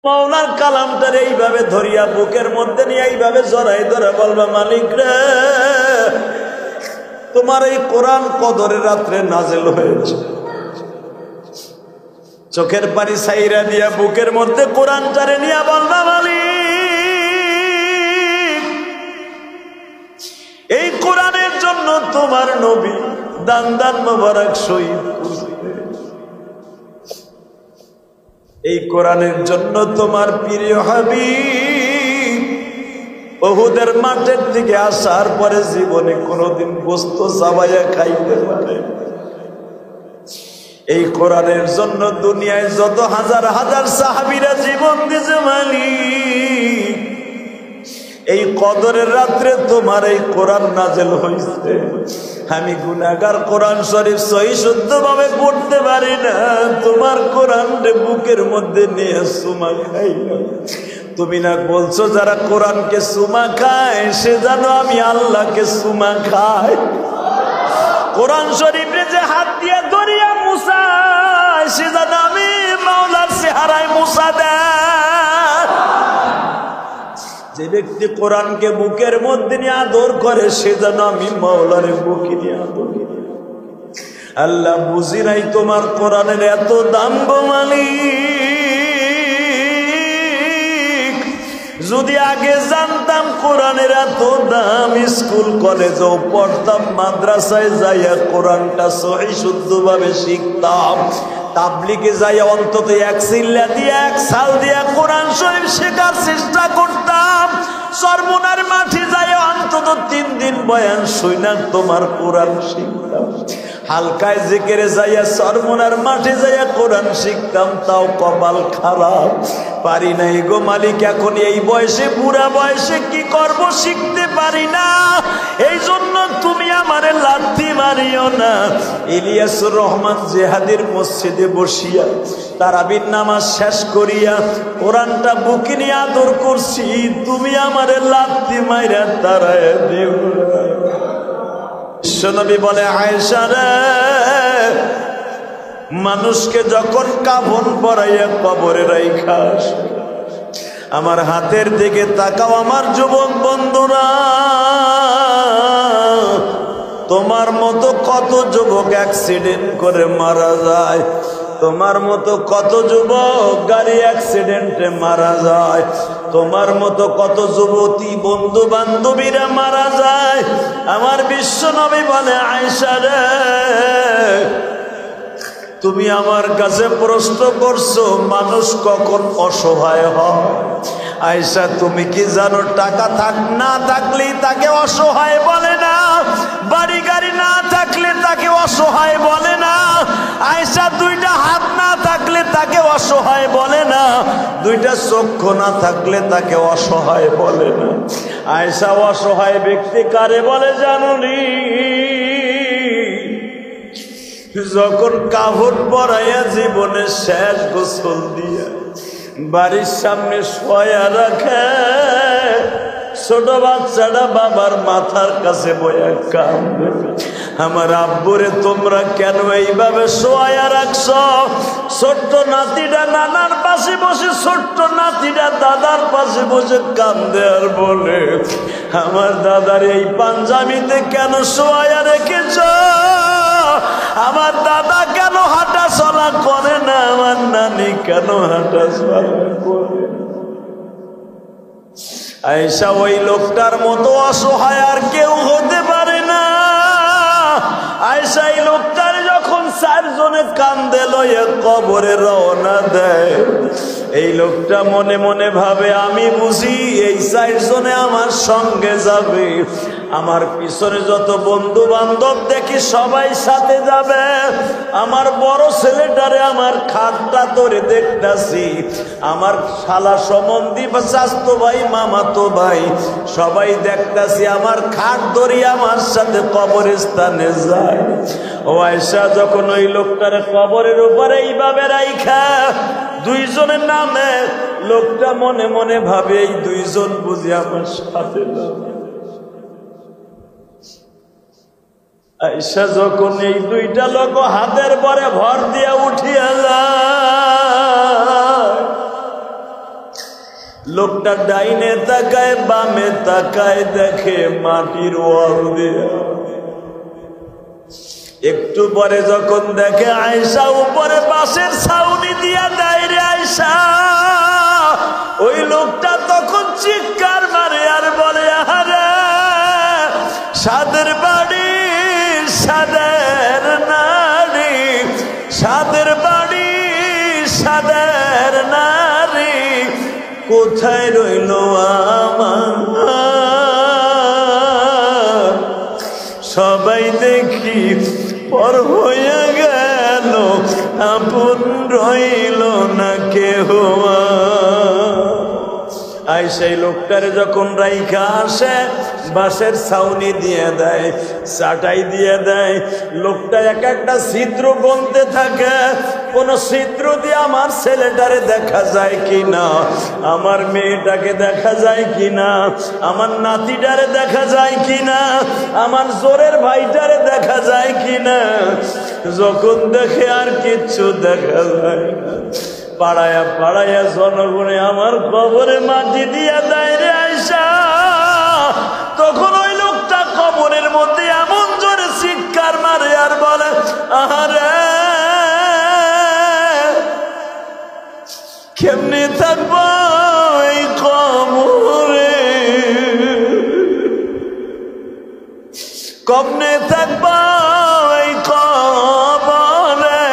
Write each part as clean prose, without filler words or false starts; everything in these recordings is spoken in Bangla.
মাওলার কালামটার এইভাবে ধরিয়া বুকের মধ্যে নিয়ে এইভাবে জড়াই ধরে বলবা, মালিক রে, তোমার এই কোরআন কদরের রাত্রে নাজিল হয়েছে। চোখের পানি সাইরা দিয়া বুকের মধ্যে কোরআনটারে নিয়ে বলবা, মালিক, এই কোরআনের জন্য তোমার নবী দান দান মোবারক শহীদ করছে। এই কোরআনের জন্য তোমার প্রিয় হাবিব উহুদের মাঠের দিকে আসার পরে জীবনে কোনোদিন গোশত চাবাইয়া খাইতে পারে। এই কোরআনের জন্য দুনিয়ায় যত হাজার হাজার সাহাবীরা জীবন দিয়েছে মালিক, এই কদরের রাত্রে তোমার এই কোরআন নাজিল হয়েছে। আমি গুনাহগার, কোরআন শরীফ সহি শুদ্ধ ভাবে পড়তে পারি না, তোমার কোরআন বুকের মধ্যে নিয়ে সুমা খাই না। তুমি না বলছো যারা কোরআনকে সুমা খায় সে জানো আমি আল্লাহকে সুমা খায়। কোরআন শরীফে যে হাত দিয়ে ধরিয়া মুসা সে জানো আমি মাওলার চেহারায় মুসা দেয়। যে ব্যক্তি কোরআনকে বুকের মধ্যে নিয়ে আদর করে সে যেন আমি মাওলার বুকে নিয়ে আদর। আল্লাহ বুঝি নাই তোমার কোরআনের এত দাম গো মালিক। যদি আগে জানতাম কোরআনের এত দাম, স্কুল কলেজেও পড়তাম, মাদ্রাসায় যাইয়া কোরআনটা সহি শুদ্ধ ভাবে শিখতাম, তাবলিগে যাইয়া অন্তত এক চিল্লা দিয়ে এক সাল দিয়া কোরআন শরীফ শেখার চেষ্টা করতাম, সরমুনার মাঠে যাইয়া অন্তত 3 দিন বয়ান শুইনা তোমার কোরআন শিখতাম, হালকায় জিকিরে যাইয়া সরমুনার মাঠে যাইয়া কোরআন শিখতাম, তাও কপাল খারাপ, পারি নাই গো মালিক। এখন এই বয়সে, বুড়া বয়সে কি করব শিখতে পারি না। এই জন্য তুমি আমারে লাথি মারিও না। ইলিয়াসুর রহমান জিহাদির মসজিদে বসিয়া তারাবির নামাজ শেষ করিয়া কোরআনটা বুকে নিয়ে আদর করছি, তুমি আমারে লাথি মাইরা তারায় দেব। বিশ্বনবী বলে, আয়েশা রে, মানুষকে যখন কাফন পরাইয়া কবরে রাইখা আমার হাতের দিকে তাকাও আমার যুবক বন্ধুরা। তোমার মতো কত যুবক অ্যাক্সিডেন্ট করে মারা যায়, তোমার মতো কত যুবক গাড়ি অ্যাক্সিডেন্টে মারা যায়, তোমার মতো কত যুবতী বন্ধু বান্ধবীরা মারা যায়। আমার বিশ্বনবী বলে, আয়েশা রে, তুমি আমার কাছে প্রশ্ন করছো মানুষ কখন অসহায় হয়। আয়েশা, তুমি কি জানো টাকা না থাকলেই তাকে অসহায় বলে না, বাড়ি গাড়ি না থাকলে তাকে অসহায় বলে না। আয়েশা, 2টা হাত না থাকলে তাকে অসহায় বলে না, 2টা চক্ষু না থাকলে তাকে অসহায় বলে না। আয়েশা, অসহায় ব্যক্তি কারে বলে জানুনি? যখন কাফন পরাইয়া জীবনের শেষ গোসল দিয়া বাড়ির সামনে শোয়া রাখে, ছোট বাচ্চাটা বাবার মাথার কাছে বয়া কাঁদে, আমার আব্বুরে তোমরা কেন এইভাবে শোয়া রাখছ? ছোট্ট নাতিটা নানার পাশে বসে, ছোট্ট নাতিটা দাদার পাশে বসে কান্দে আর বলে, আমার দাদার এই পাঞ্জাবিতে কেন শোয়া রেখেছ? আমার দাদা কেন হাঁটা চলা করে না? আমার নানি কেন হাঁটা চলা করে? আয়েশা, ওই লোকটার মতো অসহায় আর কেউ হতে পারে না। আয়েশা, এই লোকটার যখন 4 জনে কান্দে লইয়া কবরে রওনা দেয়, এই লোকটা মনে মনে ভাবে, আমি বুঝি এই 4 জনে আমার সঙ্গে যাবে, আমার পিছনে যত বন্ধু বান্ধব দেখি সবাই সাথে যাবে, আমার বড় ছেলেটারে আমার খাটটা ধরে দেখতাছি, আমার শালা সম্বন্ধী বা চাচতো ভাই মামাতো ভাই সবাই দেখতাছি আমার খাট ধরি আমার সাথে কবরস্থানে যায়। ও আয়েশা, যখন ওই লোকটারে কবরের উপরে এইভাবে রাইখা 2 জনের নামে, লোকটা মনে মনে ভাবে এই 2 জন বুঝি আমার সাথে যাবে। আয়েশা, যখন এই 2টা লোক হাতের পরে ভর দিয়া উঠিয়া যায়, লোকটা ডাইনে তাকায় বামে তাকায়, দেখে মাটির ওয়াল দিয়ে। একটু পরে যখন দেখে আয়েশা উপরে বাঁশের ছাউনি দিয়া দেয় রে আয়েশা, ওই লোকটা তখন চিৎকার মারে আর বলে, আরে সাদের বাড়ি সাদের নারী, সাদের বাড়ি সাদের নারী, কোথায় রইল আমার? সবাই দেখি পর হয়ে গেল, আপন রইল না কেহ। আই সেই লোকটারে যখন রাইখা আসে, বাঁশের ছাউনি দিয়ে দেয়, চাটাই দিয়ে দেয়, লোকটা এক একটা ছিদ্র বলতে থাকে, কোন ছিদ্র দিয়ে আমার ছেলেটারে দেখা যায় কিনা, আমার মেয়েটাকে দেখা যায় কিনা, আমার নাতিটারে দেখা যায় কিনা, আমার জোরের ভাইটারে দেখা যায় কিনা। যখন দেখে আর কিচ্ছু দেখা যায় না, পাড়ায়া পাড়ায়া জনগণে আমার কবরে মাটি দিয়া দেয় রে আয়েশা। তখন ওই লোকটা কবরের মধ্যে এমন জোরে চিৎকার মারে আর বলে, আরে কেমনে থাকবো এই কবরে, কমনে থাকবো এই কবরে,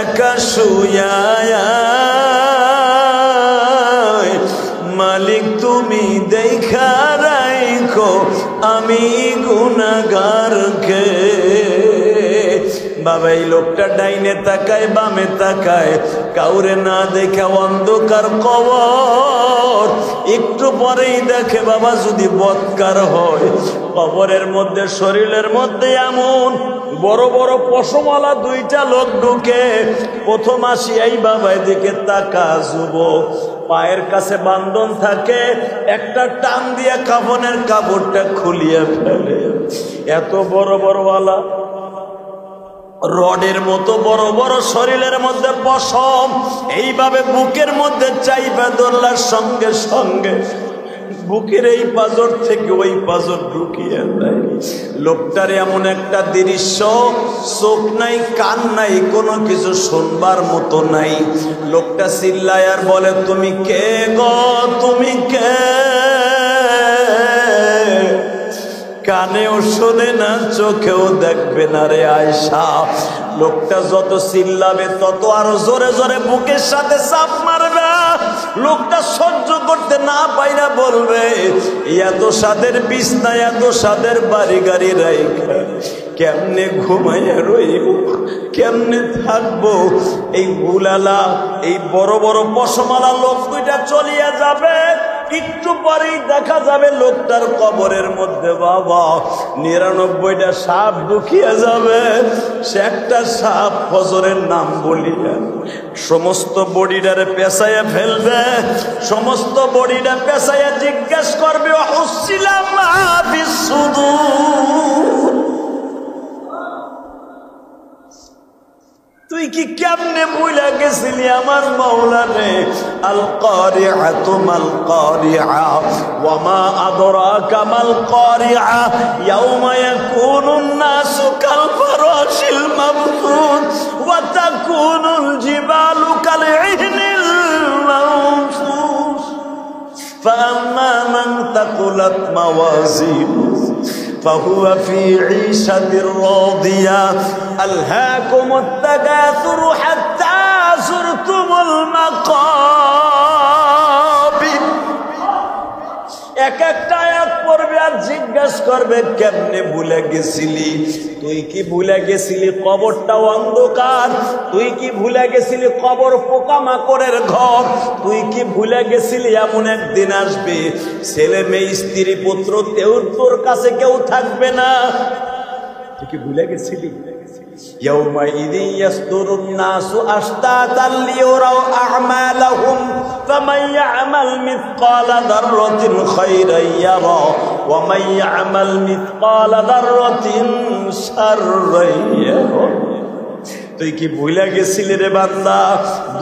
একা শুয়া। মালিক তুমি দেখা রাইখো আমি গুনাহগারকে। বাবা এই লোকটা ডাইনে তাকায় বামে তাকায়, কাউরে না দেখে অন্ধকার কবর। একটু পরেই দেখে বাবা যদি বৎকার হয়, কবরের মধ্যে শরীরের মধ্যে এমন বড় বড় পশমওয়ালা দুইটা লোক ঢুকে। প্রথম আসি এই বাবা এদিকে তাকা, যুবক পায়ের কাছে বান্ধন থাকে, একটা টান দিয়ে কাফনের কাপড়টা খুলিয়ে ফেলে। এত বড় বড়ওয়ালা রডের মতো বড় বড় শরীরের মধ্যে পশম, এইভাবে বুকের মধ্যে চাইবা ধরলার সঙ্গে সঙ্গে বুকের এই পাজর থেকে ওই পাজর ঢুকিয়ে দেয়। লোকটার এমন একটা দৃশ্য, চোখ নাই কান নাই, কোনো কিছু শুনবার মতো নাই। লোকটা চিল্লায় আর বলে, তুমি কে গো, তুমি কে? কানেও শোনে না, চোখেও দেখবে না রে আয়েশা। লোকটা যত চিল্লাবে তত আরো জোরে জোরে বুকের সাথে চাপ মারবে। লোকটা সহ্য করতে না পাইরা বলবে, এত সাদের বিছনা, এত সাদের বাড়ি গাড়ি রাইখা কেমনে ঘুমাইয়া রইব, কেমনে থাকবো? এই বুলালা, এই বড় বড় পশমালা লোক দুইটা চলিয়া যাবে। একটু পরেই দেখা যাবে লোকটার কবরের মধ্যে বাবা ৯৯টা সাপ ঢুকিয়া যাবে। সে একটা সাপ ফজরের নাম বলিয়া সমস্ত বডিটারে পেঁচাইয়া ফেলবে। সমস্ত বডিটা পেঁচাইয়া জিজ্ঞেস করবে, হুসিলাম তুই কি কেমনে ভুলে গেছিলি আমার মাওলারে? আল কারিআতু মাল কারিআ ওয়া মা আদরাকা মাল কারিআ ইয়াওমা ইয়াকুনুন নাসু কাল ফারাশিল মাবথুথ ওয়া তাকুনুল জিবালু কাল ইহনিল মানফুস ফাআম্মা মান তাকুলাত মাওয়াজিনুহু فهو في عيشة راضية ألهاكم التكاثر حتى زرتم المقابر। এক একটা আয়াত পড়বে আর জিজ্ঞাসা করবে, কেমনে ভুলে গেছিলি? তুই কি ভুলে গেছিলি কবরটা অন্ধকার? তুই কি ভুলে গেছিলি কবর পোকামাকড়ের ঘর? তুই কি ভুলে গেছিলি এমন একদিন আসবে ছেলে মেয়ে স্ত্রী পুত্র তোর কাছে কেউ থাকবে না? তুই কি ভুলে গেছিলি? يومئذ يصدر الناس أشتاتا ليروا أعمالهم فمن يعمل مثقال ذرة خيرا يره ومن يعمل مثقال ذرة شرا يره। তুই কি ভুলে গেছিলি রে বান্দা?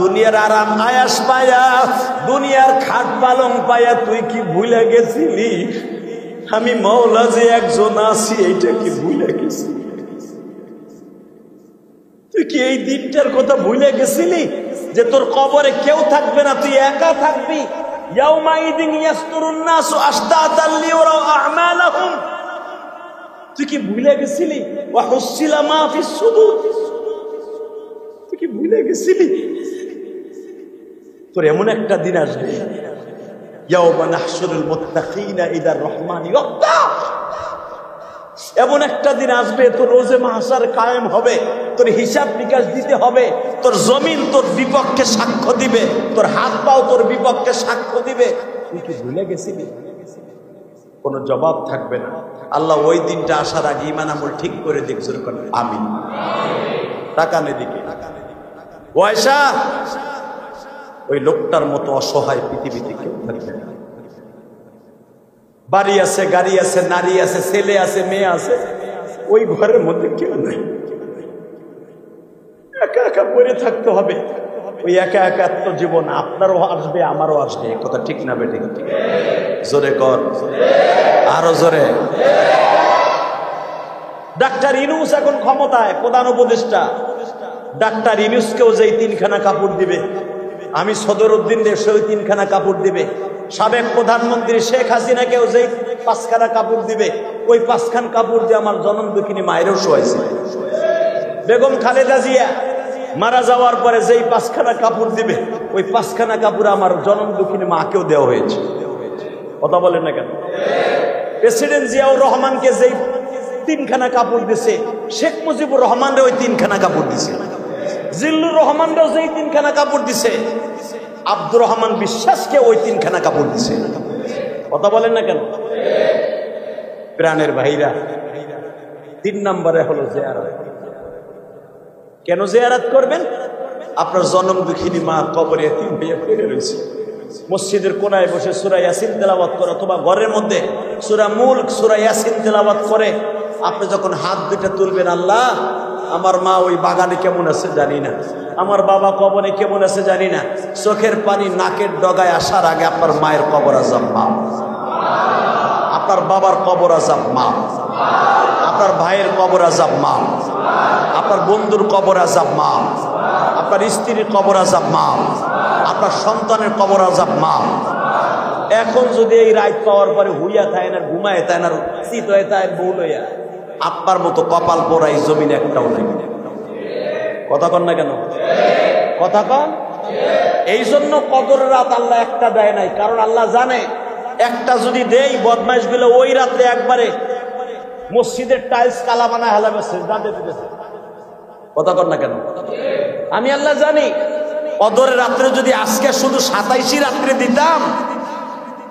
দুনিয়ার আরাম আয়াস পায়া, দুনিয়ার খাট পালং পায়া তুই কি ভুলে গেছিলি আমি মওলা যে একজন আছি? এইটা কি ভুলে গেছিলি? তুই কি এই দিনটার কথা ভুলে গেছিলি যে তোর কবরে কেউ থাকবে না, তুই একা থাকবি? ইয়াউমাইদিন ইয়াসতুরুন নাসু আশতাতাল লিয়ারাউ আ'মালাহুম। তুই কি ভুলে গেছিলি? ওয়া হুসিলা মা ফিস সুদুর। তুই কি ভুলে গেছিলি? তোর এমন একটা দিন আসবে, ইয়াউমা নাহশুরুল মুত্তাকিনা ইলার রহমানি ওয়াফদা। এমন একটা দিন আসবে তোর রোজে মাহশার কায়েম হবে, তোর হিসাব নিকাশ দিতে হবে, তোর জমিন তোর বিপক্ষে সাক্ষ্য দিবে, তোর হাত পাও তোর বিপক্ষে সাক্ষ্য দিবে। তুই কি ভুলে গেছিলি? কোনো জবাব থাকবে না। আল্লাহ ওই দিনটা আসার আগে ঈমান আমল ঠিক করে দেখছো, আমিন। তাকানে দিকে পয়সা ওই লোকটার মতো অসহায় পৃথিবীতে কেউ থাকবে না। বাড়ি আছে, গাড়ি আছে, নারী আছে, ছেলে আছে, মেয়ে আছে, ওই ঘরের মধ্যে কেউ নেই। একা একা পড়ে থাকতে হবে। ওই একা একাত্ম জীবন আপনারও আসবে, আমারও আসবে। কথা ঠিক না বেঠিক? জোরে কর, আরো জোরে। ডাক্তার ইউনূস এখন ক্ষমতায়, প্রধান উপদেষ্টা। ডাক্তার ইউনূসকেও যেই 3খানা কাপড় দিবে, আমি সদরউদ্দিন সেও 3খানা কাপড় দিবে, সাবেক প্রধানমন্ত্রী শেখ হাসিনাকেও যেই 5খানা কাপড় দিবে, ওই 5খান কাপড় দিয়ে আমার জনম দুঃখিনী মায়েরও শোয়াইছে। বেগম খালেদা জিয়া মারা যাওয়ার পরে যেই 5খানা কাপড় দিবে, ওই 5খানা কাপড় আমার জনম দুঃখিনী মাকেও দেওয়া হয়েছে। কথা বলেন না কেন? প্রেসিডেন্ট জিয়াউর রহমানকে যেই 3খানা কাপড় দিছে, শেখ মুজিবুর রহমানরে ওই 3খানা কাপড় দিছে। জিল্লুর রহমানরাও যেই 3খানা কাপড় দিছে, আব্দুর রহমান বিশ্বাসকে ওই 3খানা কাপড় দিছে। কথা বলেন না কেন? প্রাণের ভাইরা, 3 নম্বরে হলো জিয়ারত। কেন জিয়ারত করবেন? আপনার জনম দুঃখিনী মা কবরে এতিম হয়ে পড়ে রয়েছে। মসজিদের কোনায় বসে সূরা ইয়াসিন তেলাওয়াত করে, অথবা ঘরের মধ্যে সূরা মুলক, সূরা ইয়াসিন তেলাওয়াত করে আপনি যখন হাত দুটো তুলবেন, আল্লাহ আমার মা ওই বাগানে কেমন আছে জানি না, আমার বাবা কবরে কেমন আছে জানি না, চোখের পানি নাকের ডগায় আসার আগে আপনার মায়ের কবর আযাব মাফ, আপনার বাবার কবর আযাব মাফ, আপনার ভাইয়ের কবর আযাব মাফ, আপনার বন্ধুর কবর আযাব মাফ, আপনার স্ত্রীর কবর আযাব মাফ, আপনার সন্তানের কবর আযাব মাফ। এখন যদি এই রাত পাওয়ার পরে হুইয়া থাকে না, ঘুমায় থাকে না, শীত হয়ে থাকে বউ লইয়া, আপনার মতো কপাল পোড়াই জমিন একটাও নেই। কথা কন না কেন? কথা কন। এই জন্য কদরের রাত আল্লাহ একটা দেয় নাই, কারণ আল্লাহ জানে একটা যদি দেই বদমাইশ গুলো ওই রাত্রে একবারে মসজিদের টাইলস কালা বানায় হালাবে, সেজদা দিতেছে। কথা কন না কেন? আমি আল্লাহ জানি কদরের রাত্রে যদি আজকে শুধু 27 রাত্রে দিতাম,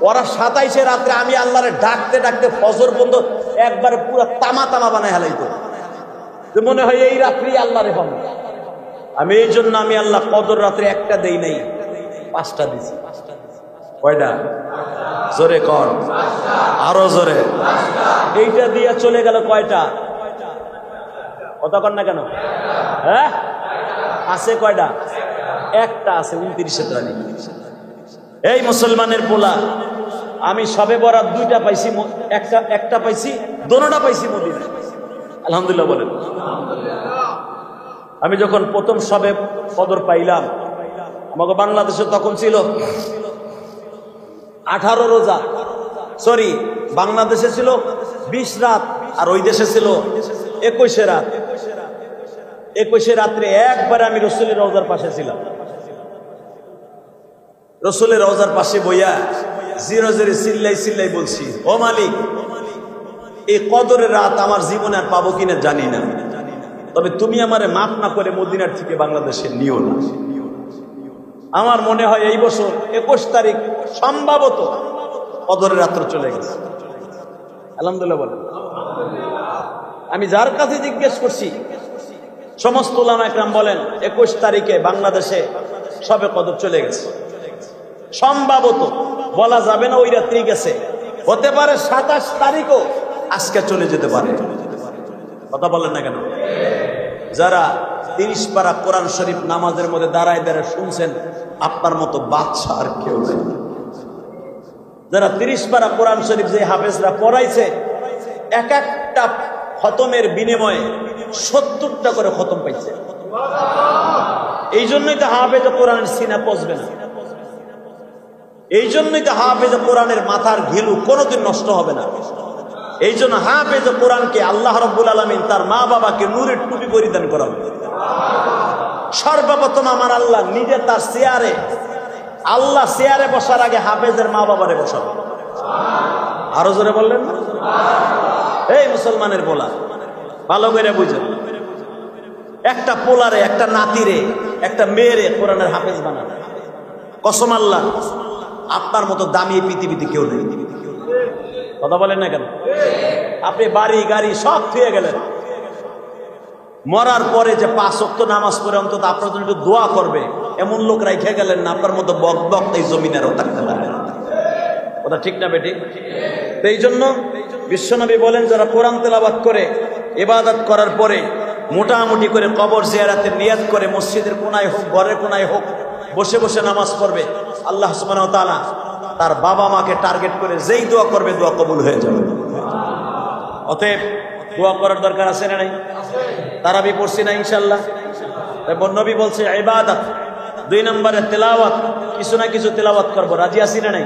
ওরা 27 রাত্রে আমি আল্লাহরে ডাকতে ডাকতে ফজর বন্ধ একবারে পুরো তামা তামা বানায় হালাইতো, যে মনে হয় এই রাত্রি আল্লাহরে পাবো। আমি এই জন্য আমি আল্লাহ কদর রাত্রে একটা দেই নাই, 5টা দিছি। কয়টা? জোরে কর, আরো জোরে। এইটা দিয়ে চলে গেল কয়টা? কথা কর না কেন? হ্যাঁ, আছে কয়টা? একটা আছে, 29 তারিখ। এই মুসলমানের পোলা, আমি সবে বরাত 2টা পাইছি, একটা পাইছি, দোনোটা পাইছি মদিনায়। আলহামদুলিল্লাহ বলেন। আমি যখন প্রথম সবে কদর পাইলাম, আমাকে বাংলাদেশে তখন ছিল 18 রোজা, সরি বাংলাদেশে ছিল 20 রাত, আর ওই দেশে ছিল 21 রাত। 21 রাত্রে একবার আমি রসুলের রওজার পাশে ছিলাম। রসুলের রওজার পাশে বইয়া জিরো জিরো চিল্লাই চিল্লাই বলছি, ও মালিক, এই কদরের রাত আমার জীবনে আর পাবো কিনা জানি না, তবে তুমি আমারে মাফ না করে মদিনার থেকে বাংলাদেশে নিও না। আমার মনে হয় এই বছর 21 তারিখ সম্ভবত কদরের রাত্র চলে গেছে। আলহামদুলিল্লাহ বলেন। আমি যার কাছে জিজ্ঞেস করছি, সমস্ত উলামা একরাম বলেন 21 তারিখে বাংলাদেশে সবে কদর চলে গেছে। সম্ভবত বলা যাবে না ওই রাত্রি গেছে, হতে পারে 27 তারিখও আজকে চলে যেতে পারে। কথা বলেন না কেন? যারা 30 পারা কোরআন শরীফ নামাজের মধ্যে দাঁড়ায় দাঁড়ায় শুনছেন, আপনার মতো বাদশা আর কেউ নেই। যারা 30 পারা কোরআন শরীফ যে হাফেজরা পড়াইছে, এক একটা খতমের বিনিময়ে 70টা করে খতম পাইছে। এই জন্যই তো হাফেজ কোরআনের সিনা পচবে না, এই জন্যই তো হাফেজ কোরআনের মাথার ঘিলু কোনোদিন নষ্ট হবে না। এই জন্য হাফেজ কোরআনকে আল্লাহ রাব্বুল আলামিন তার মা বাবাকে নূরের টুপি পরিধান করাবে। সর্বপ্রথম আমার আল্লাহ নিজে তার চেয়ারে, আল্লাহ চেয়ারে বসার আগে হাফেজের মা বাবারে বসাবে। আরো জোরে বললেন না? এই মুসলমানের পোলা, ভালো করে বুঝেন, একটা পোলারে, একটা নাতিরে, একটা মেয়েরে কোরআনের হাফেজ বানাবে। কসম আল্লাহ, আপনার মতো দামি পৃথিবীতে কেউ নেই। কথা বলেন না কেন? আপনি বাড়ি গাড়ি সব থুয়ে গেলেন, মরার পরে যে 5 ওয়াক্ত নামাজ পড়ে অন্তত আপনার জন্য একটু দোয়া করবে এমন লোক রাইখে গেলেন না, আপনার মতো বক এই জমিনেরও থাকতে পারে। কথা ঠিক না বেটি? তো এই জন্য বিশ্বনবী বলেন, যারা কোরআন তেলাওয়াত করে ইবাদত করার পরে মোটামুটি করে কবর জিয়ারাতের নিয়াত করে মসজিদের কোনায় হোক, ঘরের কোনায় হোক, বসে বসে নামাজ পড়বে, আল্লাহ সুবহানাহু ওয়া তাআলা তার বাবা মাকে টার্গেট করে যেই দোয়া করবে দোয়া কবুল হয়ে যাবে। অতএব দোয়া করার দরকার আছে না নাই? তারাবি পড়ছি না ইনশাআল্লাহ? নবী বলছে ইবাদত, 2 নম্বরে তেলাওয়াত, কিছু না কিছু তেলাওয়াত করবো। রাজি আছি না নাই?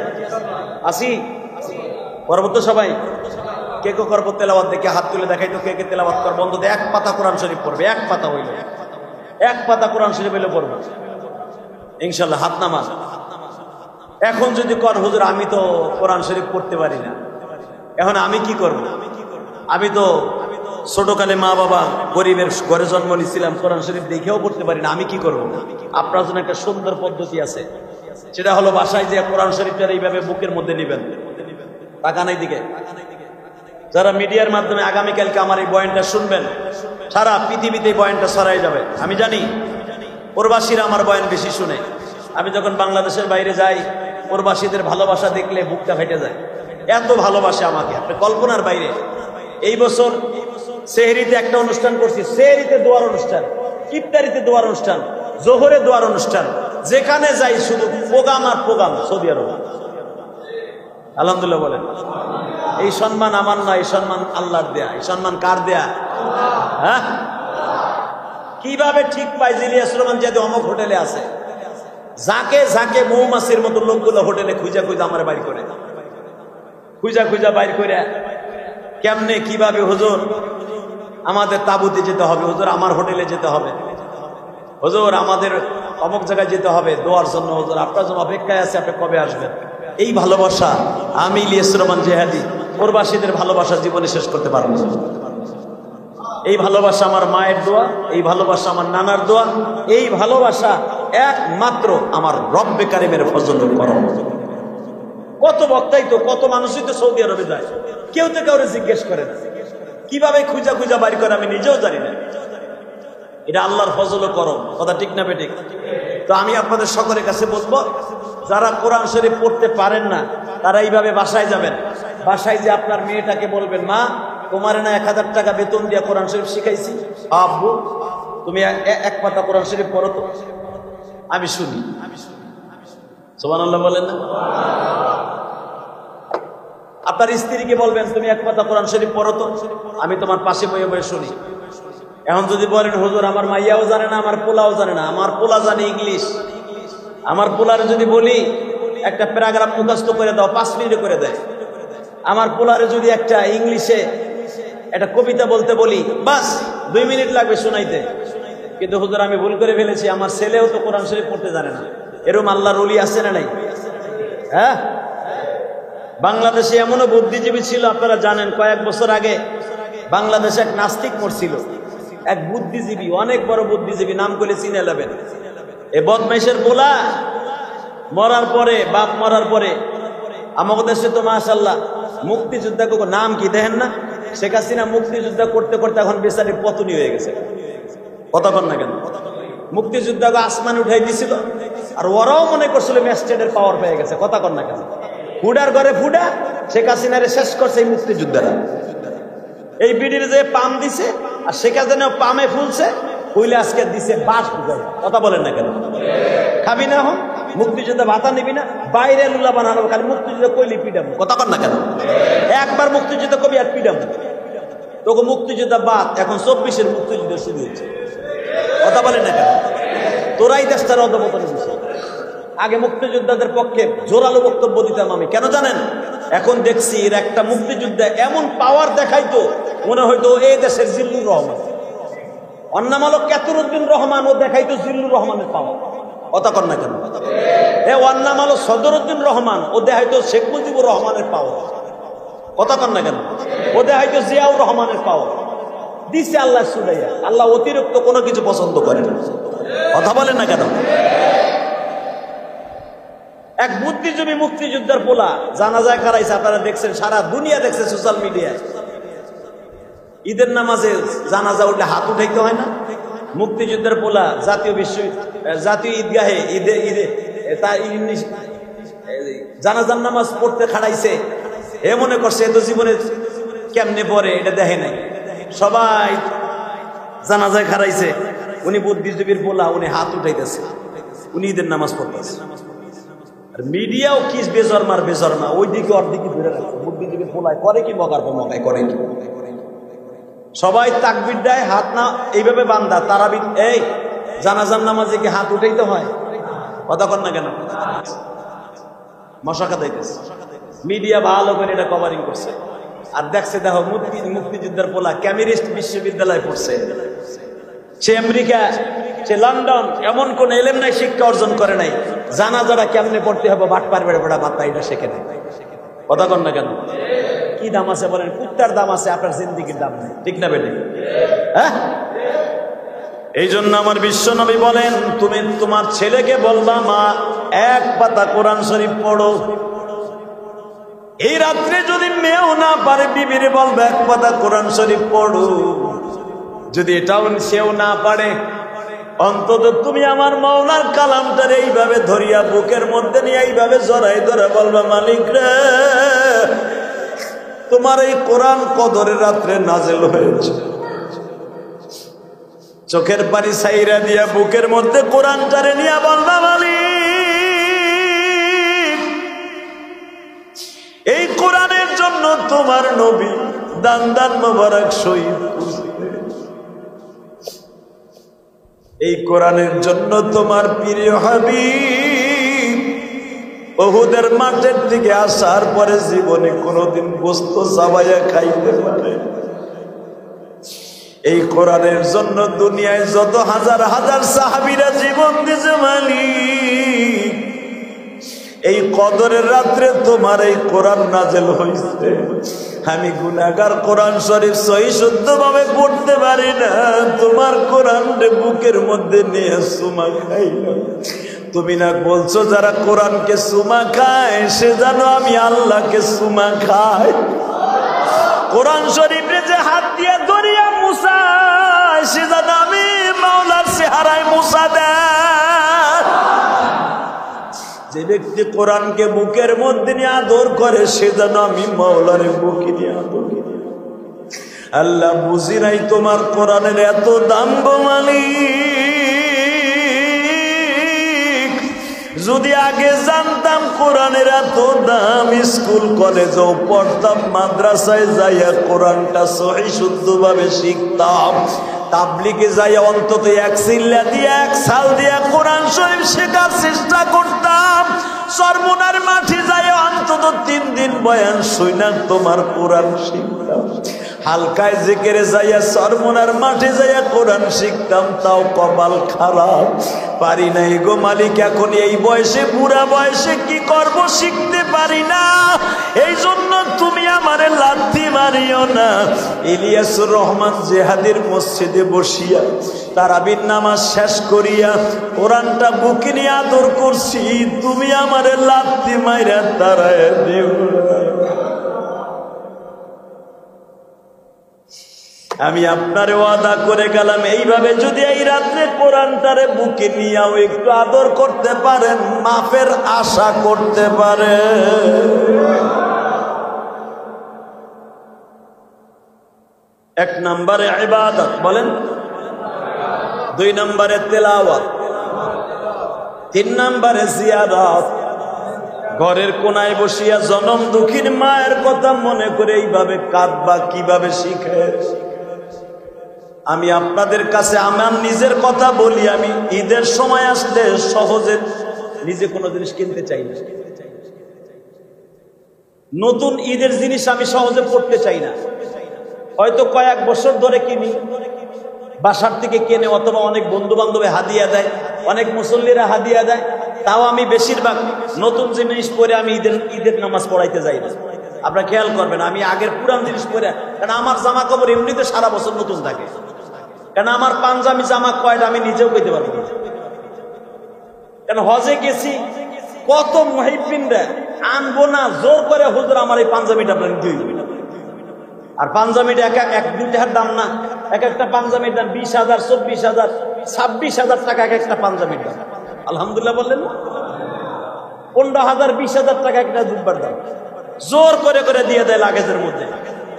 আসি? করবো তো সবাই? কে কে করবো তেলাওয়াত? দেখে হাত তুলে দেখাই তো কে কে তেলাওয়াত করবো। অন্তত 1 পাতা কোরআন শরীফ পড়বে, 1 পাতা হইল, 1 পাতা কোরআন শরীফ হইলে পড়বো ইনশাআল্লাহ। হাত নামাজ। এখন যদি কর হুজুর আমি তো কোরআন শরীফ পড়তে পারি না, এখন আমি কি করব? আমি তো ছোটকালে মা বাবা গরিবের ঘরে জন্ম নিয়েছিলাম, কোরআন শরীফ দেখেও পড়তে পারি না, আমি কি করব? আপনার জন্য একটা সুন্দর পদ্ধতি আছে, সেটা হলো বাসায় যে কোরআন শরীফটা এইভাবে বুকের মধ্যে নেবেন, তাকানোর দিকে। যারা মিডিয়ার মাধ্যমে আগামীকালকে আমার এই বয়ানটা শুনবেন, সারা পৃথিবীতে এই বয়ানটা ছড়াই যাবে। আমি জানি প্রবাসীরা আমার বয়ান বেশি শুনে। আমি যখন বাংলাদেশের বাইরে যাই, প্রবাসীদের ভালোবাসা দেখলে বুকটা ফেটে যায়, এত ভালোবাসে আমাকে, আপনি কল্পনার বাইরে। এই বছর সেহরিতে একটা অনুষ্ঠান করছি, সেহরিতে দোয়ার অনুষ্ঠান, ইফতারিতে দোয়ার অনুষ্ঠান, জোহরে দোয়ার অনুষ্ঠান, যেখানে যাই শুধু প্রোগ্রাম আর প্রোগ্রাম। সৌদি আরব, আলহামদুলিল্লাহ বলেন। এই সম্মান আমার না, এই সম্মান আল্লাহর দেয়া। এই সম্মান কার দেয়া? হ্যাঁ, কিভাবে ঠিক পাই? ইলিয়াস রহমান যদি অমুক হোটেলে আছে, যাকে যাকে মৌমাছির মতো লোকগুলো হোটেলে খুঁজা খুঁজা আমার বাইর করে, খুঁজা খুঁজা বাইর করে কেমনে কিভাবে, হুজুর আমাদের তাবুতে যেতে হবে, হুজুর আমার হোটেলে যেতে হবে, হুজুর আমাদের অমুক জায়গায় যেতে হবে দোয়ার জন্য, হুজুর আপনার জন্য অপেক্ষায় আছে, আপনি কবে আসবেন। এই ভালোবাসা আমি ইলিয়াস রহমান জেহাদি প্রবাসীদের ভালোবাসা জীবনে শেষ করতে পারবো না। এই ভালোবাসা আমার মায়ের দোয়া, এই ভালোবাসা আমার নানার দোয়া, এই ভালোবাসা একমাত্র আমার রব্বে কারিমের ফজলের করম। কত বক্তাই তো, কত মানুষই তো সৌদি আরবে যায়, কেউ তো কাউরে জিজ্ঞেস করে না, কিভাবে খুঁজা খুঁজা বাড়ি করে আমি নিজেও জানি না। এটা আল্লাহর ফজল ও করম। কথা ঠিক না বেঠিক? তো আমি আপনাদের সকলের কাছে বলবো, যারা কোরআন শরীফ পড়তে পারেন না তারা এইভাবে বাসায় যাবেন, বাসায় যে আপনার মেয়েটাকে বলবেন, মা তোমার না 1000 টাকা বেতন দিয়ে কোরআন শরীফ শিখাইছি, আব্বু তুমি 1 পাতা কোরআন শরীফ পড়ো তো, আমি শুনি। সুবহানাল্লাহ বলেন না? আপনার স্ত্রীকে বলবেন, তুমি 1 পাতা কোরআন শরীফ পড়ো তো, আমি তোমার পাশে বয়ে বয়ে শুনি। এখন যদি বলেন, হুজুর আমার মাইয়াও জানে না, আমার পোলাও জানে না, আমার পোলা জানে ইংলিশ, আমার পোলারে যদি বলি একটা প্যারাগ্রাফ মুখস্থ করে দাও, 5 মিনিটে করে দেয়। আমার পোলারে যদি একটা ইংলিশে একটা কবিতা বলতে বলি, বাস 2 মিনিট লাগবে শোনাইতে। কিন্তু হুজুর আমি ভুল করে ফেলেছি, আমার ছেলেও তো কোরআন শরীফ পড়তে জানে না। এরকম আল্লাহর ওলি আছে না নাই? হ্যাঁ, বাংলাদেশে এমনও বুদ্ধিজীবী ছিল, আপনারা জানেন কয়েক বছর আগে বাংলাদেশে এক নাস্তিক মরছিল, এক বুদ্ধিজীবী, অনেক বড় বুদ্ধিজীবী, নাম করে চিনে নেবেন। এ বদমাইশের পোলা মরার পরে, বাপ মরার পরে, আমাদের দেশে তো মাশাআল্লাহ মুক্তিযোদ্ধা, নাম কি দেখেন না, শেখ হাসিনা মুক্তিযোদ্ধা করতে করতে এখন বেচারি পতনী হয়ে গেছে। কতক্ষণ না কেন মুক্তিযোদ্ধাকে আসমানে উঠাই দিছিল, আর ওরাও মনে করছিল ম্যাজিস্ট্রেটের পাওয়ার পেয়ে গেছে। কতক্ষণ না কেন ফুডার ঘরে ফুডা শেখ হাসিনারে শেষ করছে এই মুক্তিযোদ্ধারা। এই বিডির যে পাম দিছে আর শেখ হাসিনা পামে ফুলছে, কইলে আজকে দিছে 5 বিঘা। কথা বলেন না কেন? খাবি না হন মুক্তিযোদ্ধা ভাতা নিবি না, বাইরে লুলা বানানো, খালি মুক্তিযুদ্ধ কইলি পিডাম। কথা বল না কেন? একবার মুক্তিযুদ্ধ কবি আর পিডাম তোকে মুক্তিযোদ্ধা বাদ, এখন 24-এর মুক্তিযুদ্ধ শুরু হয়েছে। কথা বলেন না কেন? তোরাই দেশটার অধপতনে দিছে। আগে মুক্তিযোদ্ধাদের পক্ষে জোরালো বক্তব্য দিতাম আমি, কেন জানেন? এখন দেখছি এর একটা মুক্তিযুদ্ধে এমন পাওয়ার দেখাইতো মনে হয়তো এই দেশের জিল্লুর রহমান। অন্নামালক কেতরউদ্দিন রহমান ও দেখাইতো জিল্লুর রহমানের পাওয়ার। কথা কন না কেন? অন্নামালক সদরউদ্দিন রহমান ও দেখাইতো শেখ মুজিবুর রহমানের পাওয়ার। কথা কন না কেন? ও দেখাইতো জিয়াউর রহমানের পাওয়ার। দিছে আল্লাহ সুদাইয়া। আল্লাহ অতিরিক্ত কোনো কিছু পছন্দ করে না। কথা বলেন না কেন? এক বুদ্ধিজীবী মুক্তিযোদ্ধার পোলা জানাজায় কারাইছে, আপনারা দেখছেন, সারা দুনিয়া দেখছে সোশ্যাল মিডিয়ায়। ঈদের নামাজে জানাজা উঠলে হাত উঠাইতে হয় না? মুক্তিযুদ্ধের পোলা জাতীয় ঈদগাহে ঈদে জানাজার নামাজ পড়তে খাড়াইছে। এ মনে করছে এত জীবনে কেমনে পড়ে এটা দেখে নাই। সবাই জানাজায় খাড়াইছে, উনি বুদ্ধিজীবীর পোলা, উনি হাত উঠাইতেছে, উনি ঈদের নামাজ পড়তেছে। আর মিডিয়াও কি বেজরমা ওই দিকে ওর দিকে ধরে রাখছে। বুদ্ধিজীবীর পোলায় করে কি মগার পর মগায় করে কি? সবাই তাকবীর দেয়, হাত না এইভাবে বান্দা তারাবি। এই জানাজার নামাজে কি হাত উঠাইতে হয়? কথা কন না কেন? মশা খাদাইতেছে। মিডিয়া ভালো করে এটা কভারিং করছে। আর দেখছে, দেখো মুক্তিযুদ্ধের পোলা ক্যামেরিস্ট বিশ্ববিদ্যালয়ে পড়ছে, সে আমেরিকা, সে লন্ডন, এমন কোন এলেম নাই, শিক্ষা অর্জন করে নাই, জানাজাটা কেমনে পড়তে হবে বাট পারবে বেড়া বাত্তা এটা শেখে নাই। কথা কন না কেন? কি দাম আছে বলেন? কুত্তার দাম আছে, আপনার জিন্দিগির দাম নেই। ঠিক না বেটে? হ্যাঁ, এই জন্য আমার বিশ্ব নবী বলেন, তুমি তোমার ছেলেকে বলবা, মা এক পাতা কোরআন শরীফ পড়ো। এই রাত্রে যদি মেয়েও না পারে, বিবিরে বলবে এক পাতা কোরআন শরীফ পড়ো। যদি এটাও সেও না পারে, অন্তত তুমি আমার মাওলার কালামটার এইভাবে ধরিয়া বুকের মধ্যে নিয়ে এইভাবে জড়াই ধরে বলবা, মালিক রে, তোমার এই কোরআন কদরের রাত্রে নাজেল হয়েছে। চোখের পানি সাইরা দিয়া বুকের মধ্যে কোরআনটারে নিয়ে বলবা, মালিক, এই কোরআনের জন্য তোমার নবী দান দান মোবারক শহীদ, এই কোরআনের জন্য তোমার প্রিয় হাবিব উহুদের মাঠের থেকে আসার পরে জীবনে কোনোদিন গোশত চাবাইয়া খাইতে পারে। এই কোরআনের জন্য দুনিয়ায় যত হাজার হাজার সাহাবীরা জীবন দিয়েছে, মালিক, এই কদরের রাত্রে তোমার এই কোরআন নাজেল হয়েছে। আমি গুনাহগার, কোরআন শরীফ সহি শুদ্ধ ভাবে পড়তে পারি না, তোমার কোরআন বুকের মধ্যে নিয়ে সুমা খাইল। তুমি না বলছো যারা কোরআনকে সুমা খায় সে যেন আমি আল্লাহকে সুমা খাই। কোরআন শরীফে যে হাত দিয়ে দরিয়া মুসা, সে যেন আমি মাওলার চেহারায় মুসা দেয়। যে ব্যক্তি কোরআনকে বুকের মধ্যে নিয়ে আদর করে সে যেন আমি মাওলার বুকে নিয়ে আদর করি। আল্লাহ বুঝি নাই তোমার কোরআনের এত দাম গো মালিক। যদি আগে জানতাম কোরআনের এত দাম, স্কুল কলেজেও পড়তাম, মাদ্রাসায় যাইয়া কোরআনটা সহি শুদ্ধভাবে শিখতাম, তাবলিগে যাইয়া অন্তত এক চিল্লা দিয়ে এক সাল দিয়ে কোরআন শরীফ শেখার চেষ্টা করতাম। সরমুনার মাঠে যাইয়া অন্তত 3 দিন বয়ান শুইনা তোমার কোরআন শিখতাম। হালকায় জিকিরে যাইয়া সরমুনার মাঠে যাইয়া কোরআন শিখতাম, তাও কপাল খারাপ, পারি নাই গো মালিক। এখন এই বয়সে, বুড়া বয়সে কি করব, শিখতে পারি না। এই জন্য তুমি আমারে লাথি মারিও না। ইলিয়াসুর রহমান জেহাদের মসজিদে বসিয়া তারাবির নামাজ শেষ করিয়া কোরআনটা বুকে নিয়ে আদর করছি, তুমি আমারে লাথি মাইরা তারায় দিও। আমি আপনারে ওয়াদা করে গেলাম, এইভাবে যদি এই রাত্রে কোরআনটারে বুকে নিয়েও একটু আদর করতে পারেন, মাফের আশা করতে পারে। এক নম্বরে ইবাদত, বলেন 2 নম্বরে তেলাওয়াত, 3 নম্বরে জিয়ারত। ঘরের কোনায় বসিয়া জনম দুঃখীর মায়ের কথা মনে করে এইভাবে কাঁদবা। কিভাবে শিখে? আমি আপনাদের কাছে আমার নিজের কথা বলি, আমি ঈদের সময় আসলে সহজে নিজে কোনো জিনিস কিনতে চাই না। নতুন ঈদের জিনিস আমি সহজে পড়তে চাই না। হয়তো কয়েক বছর ধরে কিনি, বাসার থেকে কেনে, অথবা অনেক বন্ধু বান্ধবে হাদিয়া দেয়, অনেক মুসল্লিরা হাদিয়া দেয়। তাও আমি বেশিরভাগ নতুন জিনিস পরে আমি ঈদের নামাজ পড়াইতে যাই না। আপনারা খেয়াল করবেন, আমি আগের পুরান জিনিস পরে, কারণ আমার জামা কাপড় এমনিতে সারা বছর নতুন থাকে। কারণ আমার পাঞ্জাবি জামা কয়টা আমি নিজেও কইতে পারবো না। কারণ হজে গেছি, কত মুহিব্বিনরা আনবো না, জোর করে হুজুর আমার এই পাঞ্জাবিটা আপনার নিতে হইবে। আর পাঞ্জাবিটা এক 2 টাকার দাম না, এক একটা পাঞ্জাবির দাম 20,000, 24,000, 26,000 টাকা এক একটা পাঞ্জাবির দাম। আলহামদুলিল্লাহ বললেন না? 15,000, 20,000 টাকা একটা জুব্বার দাম। জোর করে করে দিয়ে দেয় লাগেজের মধ্যে।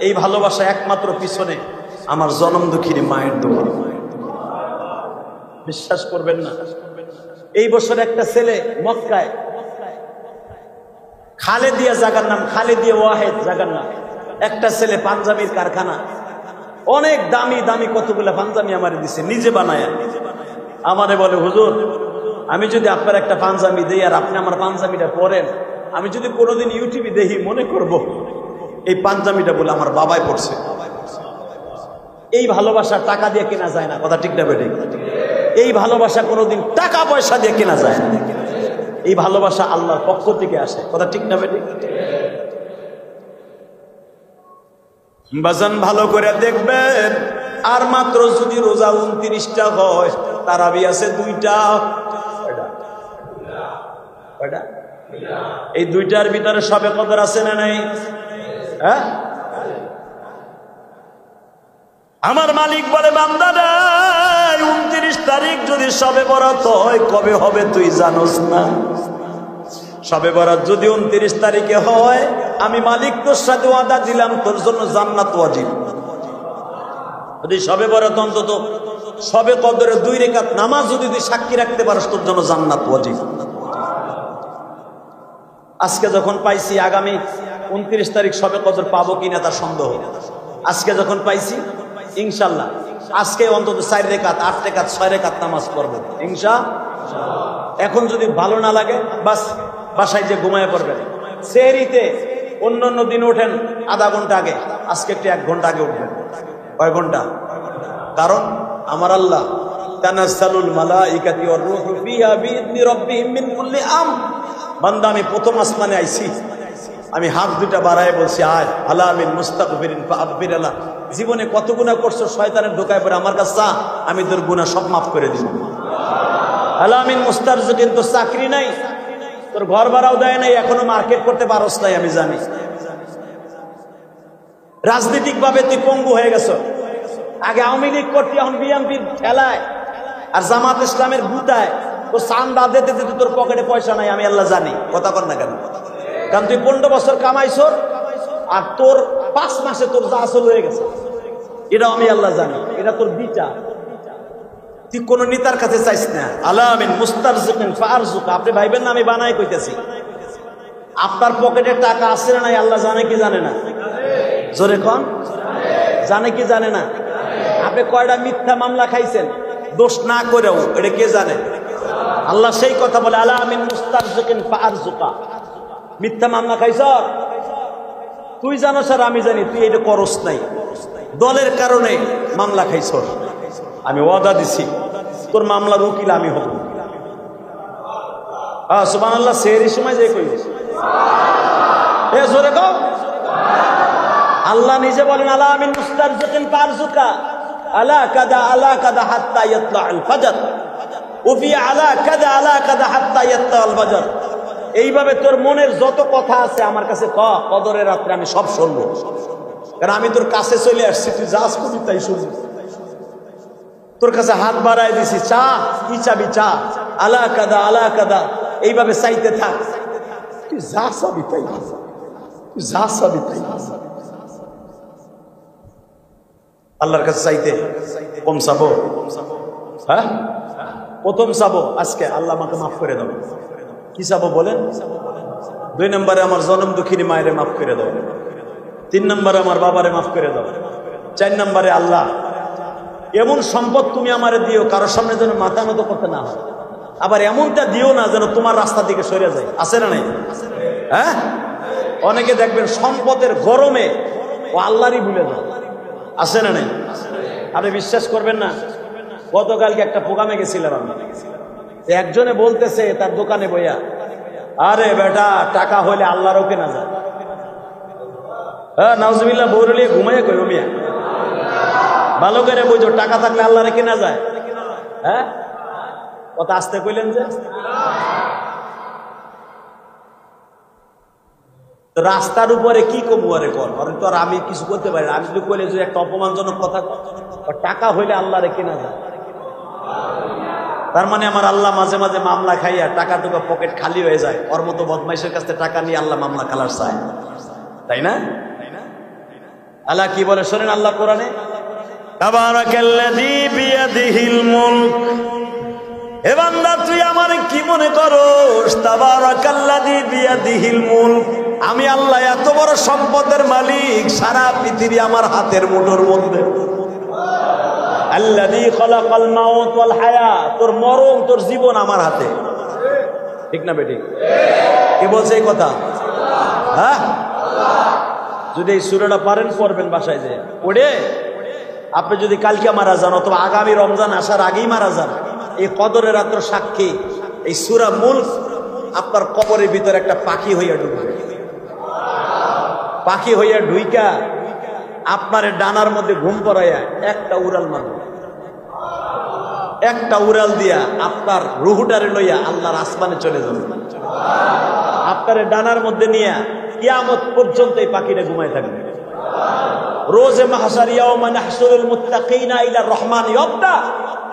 এই ভালোবাসা একমাত্র পিছনে আমার জনম দুঃখীর মায়ের দোয়া। বিশ্বাস করবেন না, এই বছর একটা ছেলে মক্কায়, খালেদিয়া জায়গার নাম, খালেদিয়া ওয়াহেদ জায়গার নাম, একটা ছেলে পাঞ্জাবির কারখানা, অনেক দামি দামি কতগুলা পাঞ্জাবি আমারে দিছে, নিজে বানায়। আমারে বলে, হুজুর আমি যদি আপনার একটা পাঞ্জাবি দেই আর আপনি আমার পাঞ্জাবিটা পরেন, আমি যদি কোনোদিন ইউটিউবে দেখি মনে করব এই পাঞ্জাবিটা বলে আমার বাবাই পড়ছে। এই ভালোবাসা টাকা দিয়ে কেনা যায় না, কথা ঠিক না বেঠিক? এই ভালোবাসা কোনোদিন টাকা পয়সা দিয়ে কেনা যায় না। এই ভালোবাসা আল্লাহর পক্ষ থেকে আসে, কথা ঠিক না বেঠিক? বাজান ভালো করে দেখবেন, আর মাত্র যদি রোজা 29টা হয়, তারাবি আছে 2টা। কয়টা? এই 2টার ভিতরে সবে কদর আছে না নাই? হ্যাঁ, আমার মালিক বলে, বান্দারা 29 তারিখ যদি সবে বরাত হয়, কবে হবে তুই জানোস না? সবে বরাত যদি 29 তারিখে হয়, আমি মালিক তোর সাথে ওয়াদা দিলাম, তোর জন্য জান্নাত ওয়াজিব। যদি সবে বরাত অন্তত সবে কদরে 2 রাকাত নামাজ যদি তুই সাক্ষী রাখতে পারস, তোর জন্য জান্নাত ওয়াজিব। আজকে যখন পাইছি, আগামী 29 তারিখ সবে কদর পাবো কিনা তার সন্দেহ। আজকে যখন পাইছি, ইনশাল্লাহ আজকে অন্তত 4 রাকাত, 8 রাকাত, 6 রাকাত নামাজ পড়বো ইনশাআল্লাহ। এখন যদি ভালো না লাগে, বাস বাসায় যে ঘুমায় পড়বেন। সেহরিতে অন্য দিন ওঠেন আধা ঘন্টা আগে, আজকে একটু 1 ঘন্টা আগে উঠবেন। কয় ঘন্টা? কারণ আমার আল্লাহ, তানাজ্জালুল মালাইকাতু ওয়ার রূহু ফিহা বিইذনি রাব্বিহিম মিন কুল্লি আমর। বান্দা আমি প্রথম আসমানে আইছি, আমি হাত 2টা বাড়ায় বলছি, আয় আলামিন মুস্তাগফিরিন ফাআগফির আলা। জীবনে কত গুনাহ করছো, শয়তানের ধোকায় পড়ে আমার কাছে চা, আমি তোর গুনাহ সব মাফ করে দিব। আলামিন মুস্তারজিকিন, তো চাকরি নাই, তোর ঘর ভাড়াও দেয় নাই, এখনো মার্কেট করতে পারস নাই, আমি জানি। রাজনৈতিক ভাবে তুই পঙ্গু হয়ে গেছ। আগে আওয়ামী লীগ করতি, এখন বিএনপির ঠেলায় আর জামাত ইসলামের গুতায় তোর চান্দা দিতে দিতে তোর পকেটে পয়সা নাই, আমি আল্লাহ জানি। কথা কর না কেন? কারণ তুই 15 বছর কামাইছ, আর তোর 5 মাসে তোর যা আসল হয়ে গেছে, এটা আমি আল্লাহ জানি। এটা তোর বিচার, তুই কোন নেতার কাছে চাইস না। আলামিন মুস্তারজিকিন ফারজুকা। আপনি ভাইবেন না আমি বানাই কইতেছি। আপনার পকেটে টাকা আছে না নাই আল্লাহ জানে কি জানে না? জোরে কোন? জানে কি জানে না? আপনি কয়টা মিথ্যা মামলা খাইছেন দোষ না করেও, এটা কে জানে? আল্লাহ সেই কথা বলে, আলামিন মুস্তারজিকিন ফারজুকা। মিথ্যা মামলা খাইছ, তুই জানোস আর আমি জানি, তুই এটা করস নাই, দলের কারণে মামলা খাইছ। আমি ওয়াদা দিছি তোর মামলার উকিল আমি হব। সুবহানাল্লাহ। সেহরির সময় যে কই এ জোরে কও। আল্লাহ নিজে বলেন, আলামিন মুস্তারজিকিন ফারজুকা আলা কাদা হাত্তা ইয়াতলা'আল ফাজর ওফি আলা কাদা হাত্তা ইয়াতলা'আল ফাজর। এইভাবে তোর মনের যত কথা আছে আমার কাছে ক, কদরের রাত্রে আমি সব শুনবো। কারণ আমি তোর কাছে চলে আসছি, তুই যাস কবি তাই শুনবি। তোর কাছে হাত বাড়ায় দিছি, চা, কি চাবি? চা। আলা কাদা এইভাবে চাইতে থাক, তুই যা চাবি তাই, তুই যা চাবি তাই। আল্লাহর কাছে চাইতে কম চাবো? হ্যাঁ, প্রথম চাবো আজকে আল্লাহ আমাকে মাফ করে দাও। কি চাবো বলেন? 2 নম্বরে আমার জনম দুঃখিনী মায়েরে মাফ করে দাও। 3 নম্বরে আমার বাবারে মাফ করে দাও। 4 নম্বরে আল্লাহ এমন সম্পদ তুমি আমারে দিও কারোর সামনে যেন মাথা নত করতে না হয়, আবার এমনটা দিও না যেন তোমার রাস্তা দিকে সরে যায়। আছে না নাই? হ্যাঁ, অনেকে দেখবেন সম্পদের গরমে ও আল্লাহরই ভুলে যায়। আছে না নাই? আপনি বিশ্বাস করবেন না, গতকালকে একটা প্রোগ্রামে গেছিলাম আমি, একজনে বলতেছে তার দোকানে বইয়া, আরে বেটা টাকা হইলে আল্লাহরও কেনা যায়। হ্যাঁ, নাউজুবিল্লাহ, বৌরলিয়ে ঘুমাইয়া কই মিয়া, ভালো করে বুঝো, টাকা থাকলে আল্লাহরে কেনা যায়? হ্যাঁ, কথা আসতে কইলেন যে। রাস্তার উপরে কি কমু আরে কর, তো আর আমি কিছু করতে পারি না। আমি যদি কইলে যে একটা অপমানজনক কথা, টাকা হইলে আল্লাহরে কেনা যায়, তার মানে আমার আল্লাহ মাঝে মাঝে মামলা খাইয়া টাকা টুকা পকেট খালি হয়ে যায়, ওর মতো বদমাইশের কাছ থেকে টাকা নিয়ে আল্লাহ মামলা খালার চায়, তাই না? আল্লাহ কি বলে শোনেন, আল্লাহ কোরআনে, তাবারাকাল্লাযী বিয়াদিহিল মুলক, হে বান্দা তুই আমার কি মনে করোস? তাবারাকাল্লাযী বিয়াদিহিল মুলক, আমি আল্লাহ এত বড় সম্পদের মালিক, সারা পৃথিবী আমার হাতের মুঠোর মধ্যে। আল্লাযী খালাকাল মাউত ওয়াল হায়াত, তোর মরণ তোর জীবন আমার হাতে, ঠিক না বেঠিক? কে বলছে এই কথা? হ্যাঁ, যদি এই সূরাটা পারেন পড়বেন বাসায় যেয়ে, পড়ে আপনি যদি কালকে মারা যান অথবা আগামী রমজান আসার আগেই মারা যান, এই কদরের রাত্র সাক্ষী এই সূরা মুলক আপনার কবরের ভিতরে একটা পাখি হইয়া ঢুকবে। পাখি হইয়া ঢুইকা আপনার ডানার মধ্যে ঘুম পড়াইয়া একটা উড়াল মারবে, একটা উড়াল দিয়া আপনার রুহুটারে লইয়া আল্লাহর আসমানে চলে যাবে। আপনার ডানার মধ্যে নিয়ে কিয়ামত পর্যন্ত এই পাখিটা ঘুমায় থাকবে। রোজে মাহশার ইয়াউমা নাহশুরুল মুত্তাকিনা ইলার রহমান ইয়াবদা,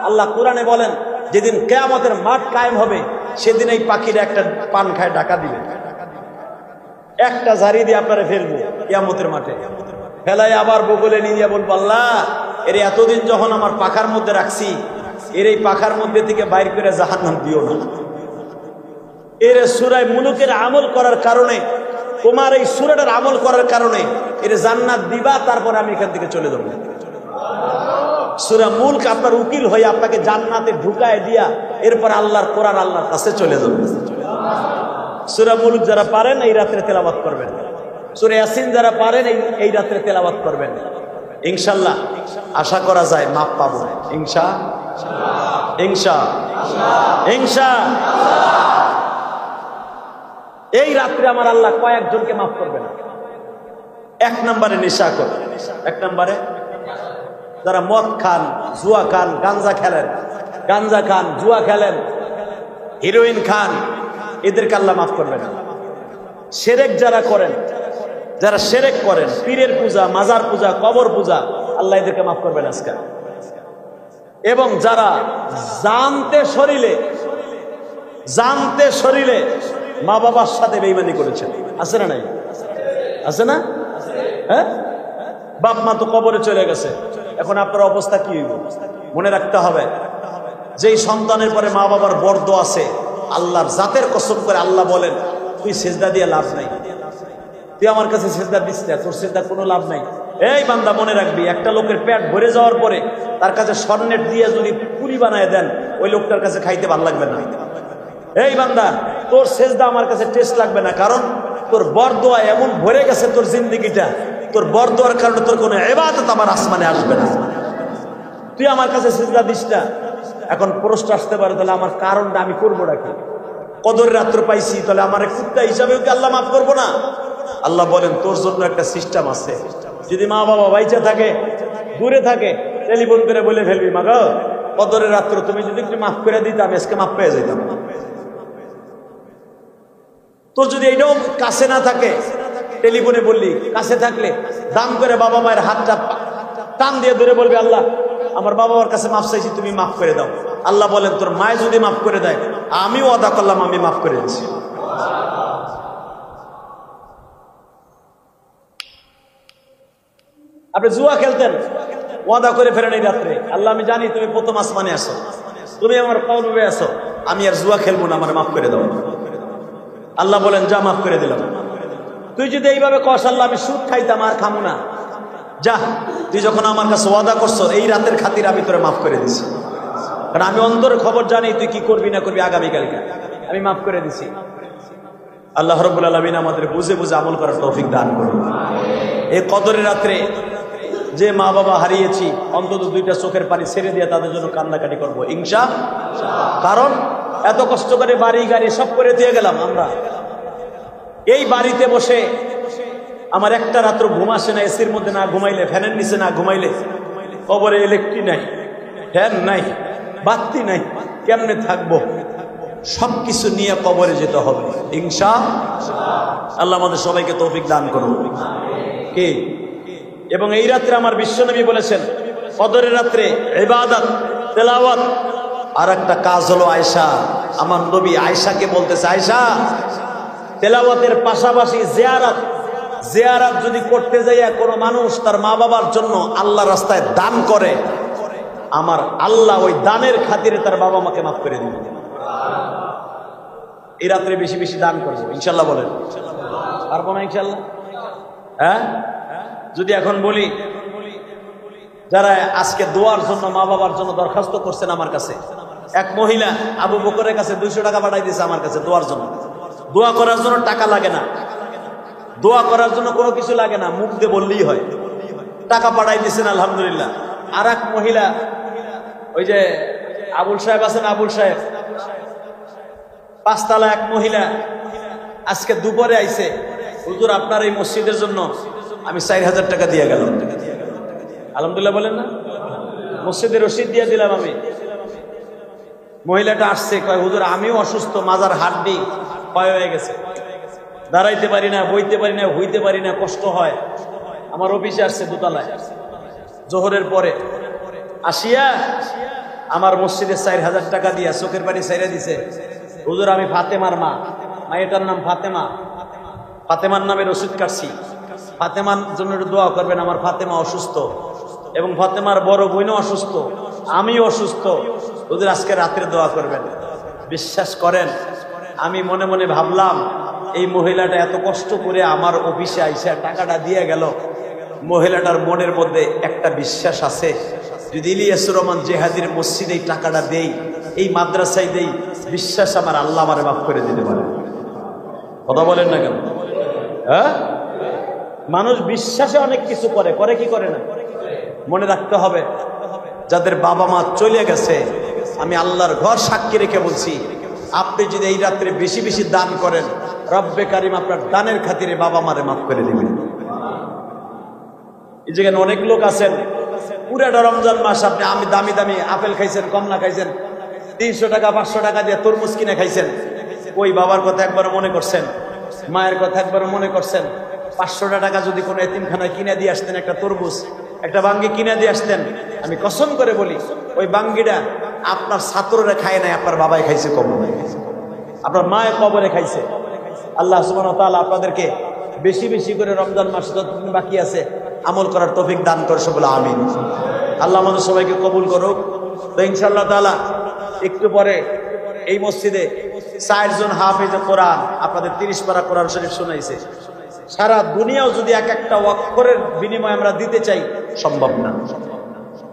আল্লাহ কোরআনে বলেন যেদিন কিয়ামতের মাঠ কায়েম হবে সেদিন এই পাখিটা একটা পান খায় ঢাকা দিবে, একটা ঝাড়ি দিয়ে আপনারা ফেলবো কিয়ামতের মাঠে, ফেলাই আবার বগলে নিয়ে বলবো, আল্লাহ এর এতদিন যখন আমার পাখার মধ্যে রাখছি, এর এই পাখার মধ্যে থেকে বাইর করে জাহান্নাম দিও না। এর সূরা মুলুকের আমল করার কারণে, তোমার এই সূরাটার আমল করার কারণে এর জান্নাত দিবা, তারপর আমি এখান থেকে চলে যাব। সূরা মুলক আপনার উকিল হয়ে আপনাকে জান্নাতে ঢুকায় দিয়া এরপর আল্লাহর কোরআন আল্লাহর কাছে চলে যাবে। সূরা মুলক যারা পারেন এই রাত্রে তেলাওয়াত করবেন, সূরা ইয়াসিন যারা পারেন এই রাত্রে তেলাওয়াত করবেন, ইনশাআল্লাহ আশা করা যায় মাপ পাবো। এই রাত্রে আমার আল্লাহ কয়েকজনকে মাফ করবে না। 1 নম্বরে নেশাখোর, 1 নম্বরে যারা মদ খান, জুয়া খান, গাঞ্জা খেলেন, গাঞ্জা খান, জুয়া খেলেন, হিরোইন খান, এদেরকে আল্লাহ মাফ করবে না। শিরক যারা করেন, যারা শিরক করেন, পীরের পূজা, মাজার পূজা, কবর পূজা, আল্লাহ এদেরকে মাফ করবেন আজকে। এবং যারা জানতে শরীরে মা বাবার সাথে বেঈমানি করেছেন, আছে না নাই? আছে না? হ্যাঁ, বাপ মা তো কবরে চলে গেছে, এখন আপনার অবস্থা কি হইব? মনে রাখতে হবে, যেই সন্তানের পরে মা বাবার বর্দ আছে, আল্লাহর জাতের কসম করে আল্লাহ বলেন, তুই সিজদা দিয়ে লাভ নাই, তুই আমার কাছে সিজদা দিস না, তোর সিজদা কোনো লাভ নাই। এই বান্দা মনে রাখবি, একটা লোকের পেট ভরে যাওয়ার পরে তার কাছে স্বর্ণের দিয়ে যদি পুরি বানায় দেন, ওই লোকটার কাছে খাইতে ভালো লাগবে না। এই বান্দা, তোর সিজদা আমার কাছে টেস্ট লাগবে না, কারণ তোর বরদোয়া এমন ভরে গেছে তোর জিন্দেগিটা, তোর বরদোয়ার কারণে তোর কোনো ইবাদত আমার আসমানে আসবে না। তুই আমার কাছে সিজদা দিস না। এখন প্রশ্ন আসতে পারে, তাহলে আমার কারণটা আমি করবোটা কি? কদর রাত্র পাইছি, তাহলে আমার কুত্তা হিসাবেও কি আল্লাহ মাফ করবো না? আল্লাহ বলেন, তোর জন্য একটা সিস্টেম আছে। যদি মা বাবা বাইচা থাকে, দূরে থাকে, টেলিফোন করে বলে ফেলবি, মা গো কদরের রাত্র তুমি যদি একটু মাফ করে দিতাম, আজকে মাফ পেয়ে যেতাম। তোর যদি এইটাও কাছে না থাকে, টেলিফোনে বললি, কাছে থাকলে দাম করে বাবা মায়ের হাতটা টান দিয়ে ধরে বলবি, আল্লাহ আমার বাবা মার কাছে মাফ চাইছি, তুমি মাফ করে দাও। আল্লাহ বলেন, তোর মায়ে যদি মাফ করে দেয়, আমিও ওয়াদা করলাম আমি মাফ করে দিচ্ছি। আপনি জুয়া খেলতেন, ওয়াদা করে ফেরেন এই রাত্রে, আল্লাহ আমি জানি তুমি প্রথম আসমানে আসো, তুমি আমার কওমে আছো, আমি আর জুয়া খেলবো না, আমার মাফ করে দাও। আল্লাহ বলেন যা, মাফ করে দিলাম। তুই যদি এইভাবে কস আল্লাহ আমি সুদ খাইতাম আর খামু না, যা, তুই যখন আমার কাছে ওয়াদা করছো এই রাতের খাতির আমি তোরে মাফ করে দিছি, কারণ আমি অন্তরের খবর জানি তুই কি করবি না করবি আগামীকালকে, আমি মাফ করে দিছি। আল্লাহ রাব্বুল আলামিন আমাদের বুঝে বুঝে আমল করার তৌফিক দান করুন। এই কদরের রাত্রে যে মা বাবা হারিয়েছি, অন্তত দুইটা চোখের পানি ছেড়ে দিয়ে তাদের জন্য কান্নাকাটি করবো ইনশাআল্লাহ। কারণ এত কষ্ট করে বাড়ি গাড়ি সব করে দিয়ে গেলাম আমরা, এই বাড়িতে বসে আমার একটা রাত্র ঘুম আসে না, এসির মধ্যে না ঘুমাইলে, ফ্যানের নিচে না ঘুমাইলে, কবরে ইলেকট্রিক নাই, ফ্যান নাই, বাতি নাই, কেমনে থাকবো? সবকিছু নিয়ে কবরে যেতে হবে ইনশাআল্লাহ। আল্লাহ আমাদের সবাইকে তৌফিক দান করুন। কি এবং এই রাত্রে আমার বিশ্বনবী বলেছেন কদরের রাত্রে ইবাদত, তেলাওয়াত, আর একটা কাজ হলো আয়েশা, আমার নবী আয়েশাকে বলতেছে, আয়েশা তেলাওয়াতের পাশাপাশি জিয়ারত, জিয়ারত যদি করতে যাইয়া কোনো মানুষ তার মা বাবার জন্য আল্লাহ রাস্তায় দান করে, আমার আল্লাহ ওই দানের খাতিরে তার বাবা মাকে মাফ করে দিবে। এই রাত্রে বেশি বেশি দান করবো ইনশাল্লাহ। বলেন পারবো না ইনশাল্লাহ? হ্যাঁ, যদি এখন বলি যারা আজকে দোয়ার জন্য মা বাবার জন্য দরখাস্ত করছেন আমার কাছে, এক মহিলা আবু বকরের কাছে 200 টাকা পাঠাই দিয়েছে আমার কাছে দোয়ার জন্য। দোয়া করার জন্য টাকা লাগে না, দোয়া করার জন্য কোনো কিছু লাগে না, মুখ দিয়ে বললেই হয়। টাকা পাঠাই দিয়েছেন আলহামদুলিল্লাহ। আর এক মহিলা, ওই যে আবুল সাহেব আছেন, আবুল সাহেব, 5 তলা এক মহিলা আজকে দুপুরে আইছে, হুজুর আপনার এই মসজিদের জন্য আমি 4000 টাকা দিয়ে গেলাম। আলহামদুলিল্লাহ বলেন না? মসজিদের রসিদ দিয়ে দিলাম আমি। মহিলাটা আসছে, কয় হুজুর আমিও অসুস্থ, মাজার হাড্ডি ক্ষয় হয়ে গেছে, দাঁড়াইতে পারি না, বইতে পারি না, হইতে পারি না, কষ্ট হয়। আমার অফিসে আসছে দোতলায়, জোহরের পরে আসিয়া আমার মসজিদে 4000 টাকা দিয়া চোখের পানি ছেড়ে দিছে। হুজুর আমি ফাতেমার মা, মায়েটার নাম ফাতেমা, ফাতেমার নামে রসিদ কাটছি, ফাতেমার জন্য দোয়া করবেন, আমার ফাতেমা অসুস্থ এবং ফাতেমার বড় বোনও অসুস্থ, আমিও অসুস্থ, হুজুর আজকে রাত্রে দোয়া করবেন। বিশ্বাস করেন আমি মনে মনে ভাবলাম এই মহিলাটা এত কষ্ট করে আমার অফিসে আইসা টাকাটা দিয়ে গেল, মহিলাটার মনের মধ্যে একটা বিশ্বাস আছে, যদি ইলিয়াসুর রহমান জেহাদির মসজিদে এই টাকাটা দেই, এই মাদ্রাসায় দেই, বিশ্বাস আমার আল্লাহ আমার মাফ করে দিতে পারে। কথা বলেন না কেন? হ্যাঁ, মানুষ বিশ্বাসে অনেক কিছু করে, করে কি করে না? মনে রাখতে হবে যাদের বাবা মা চলে গেছে, আমি আল্লাহর ঘর সাক্ষী রেখে বলছি, আপনি যদি এই রাত্রে বেশি বেশি দান করেন, রব্বে কারিম আপনার দানের খাতিরে বাবা মারে মাফ করে দিবেন। এই যেখানে অনেক লোক আছেন পুরাটা রমজান মাস আপনি দামি দামি আপেল খাইছেন, কমলা খাইছেন, 300 টাকা 500 টাকা দিয়ে তরমুজ কিনে খাইছেন, ওই বাবার কথা একবার মনে করছেন, মায়ের কথা একবার মনে করছেন? 500 টাকা যদি কোনো এতিমখানায় কিনে দিয়ে আসতেন, একটা তরমুজ, একটা বাঙ্গি কিনে দিয়ে আসতেন, আমি কসম করে বলি ওই বাঙ্গিটা আপনার ছাত্ররা খায় নাই, আপনার বাবাই খাইছে কবরে, আপনার মায়ের কবরে খাইছে। আল্লাহ সুবহানাহু ওয়া তাআলা আপনাদেরকে বেশি বেশি করে রমজান মাস যতদিন বাকি আছে আমল করার তৌফিক দান করছে বলে আমিন। আল্লাহ আমাদের সবাইকে কবুল করুক। তো ইনশাআল্লাহ তাআলা একটু পরে এই মসজিদে 4 জন হাফেজে কোরআন আপনাদের 30 পারা কোরআন শরীফ শোনাইছে। সারা দুনিয়াও যদি এক একটা অক্ষরের বিনিময়ে আমরা দিতে চাই, সম্ভব না।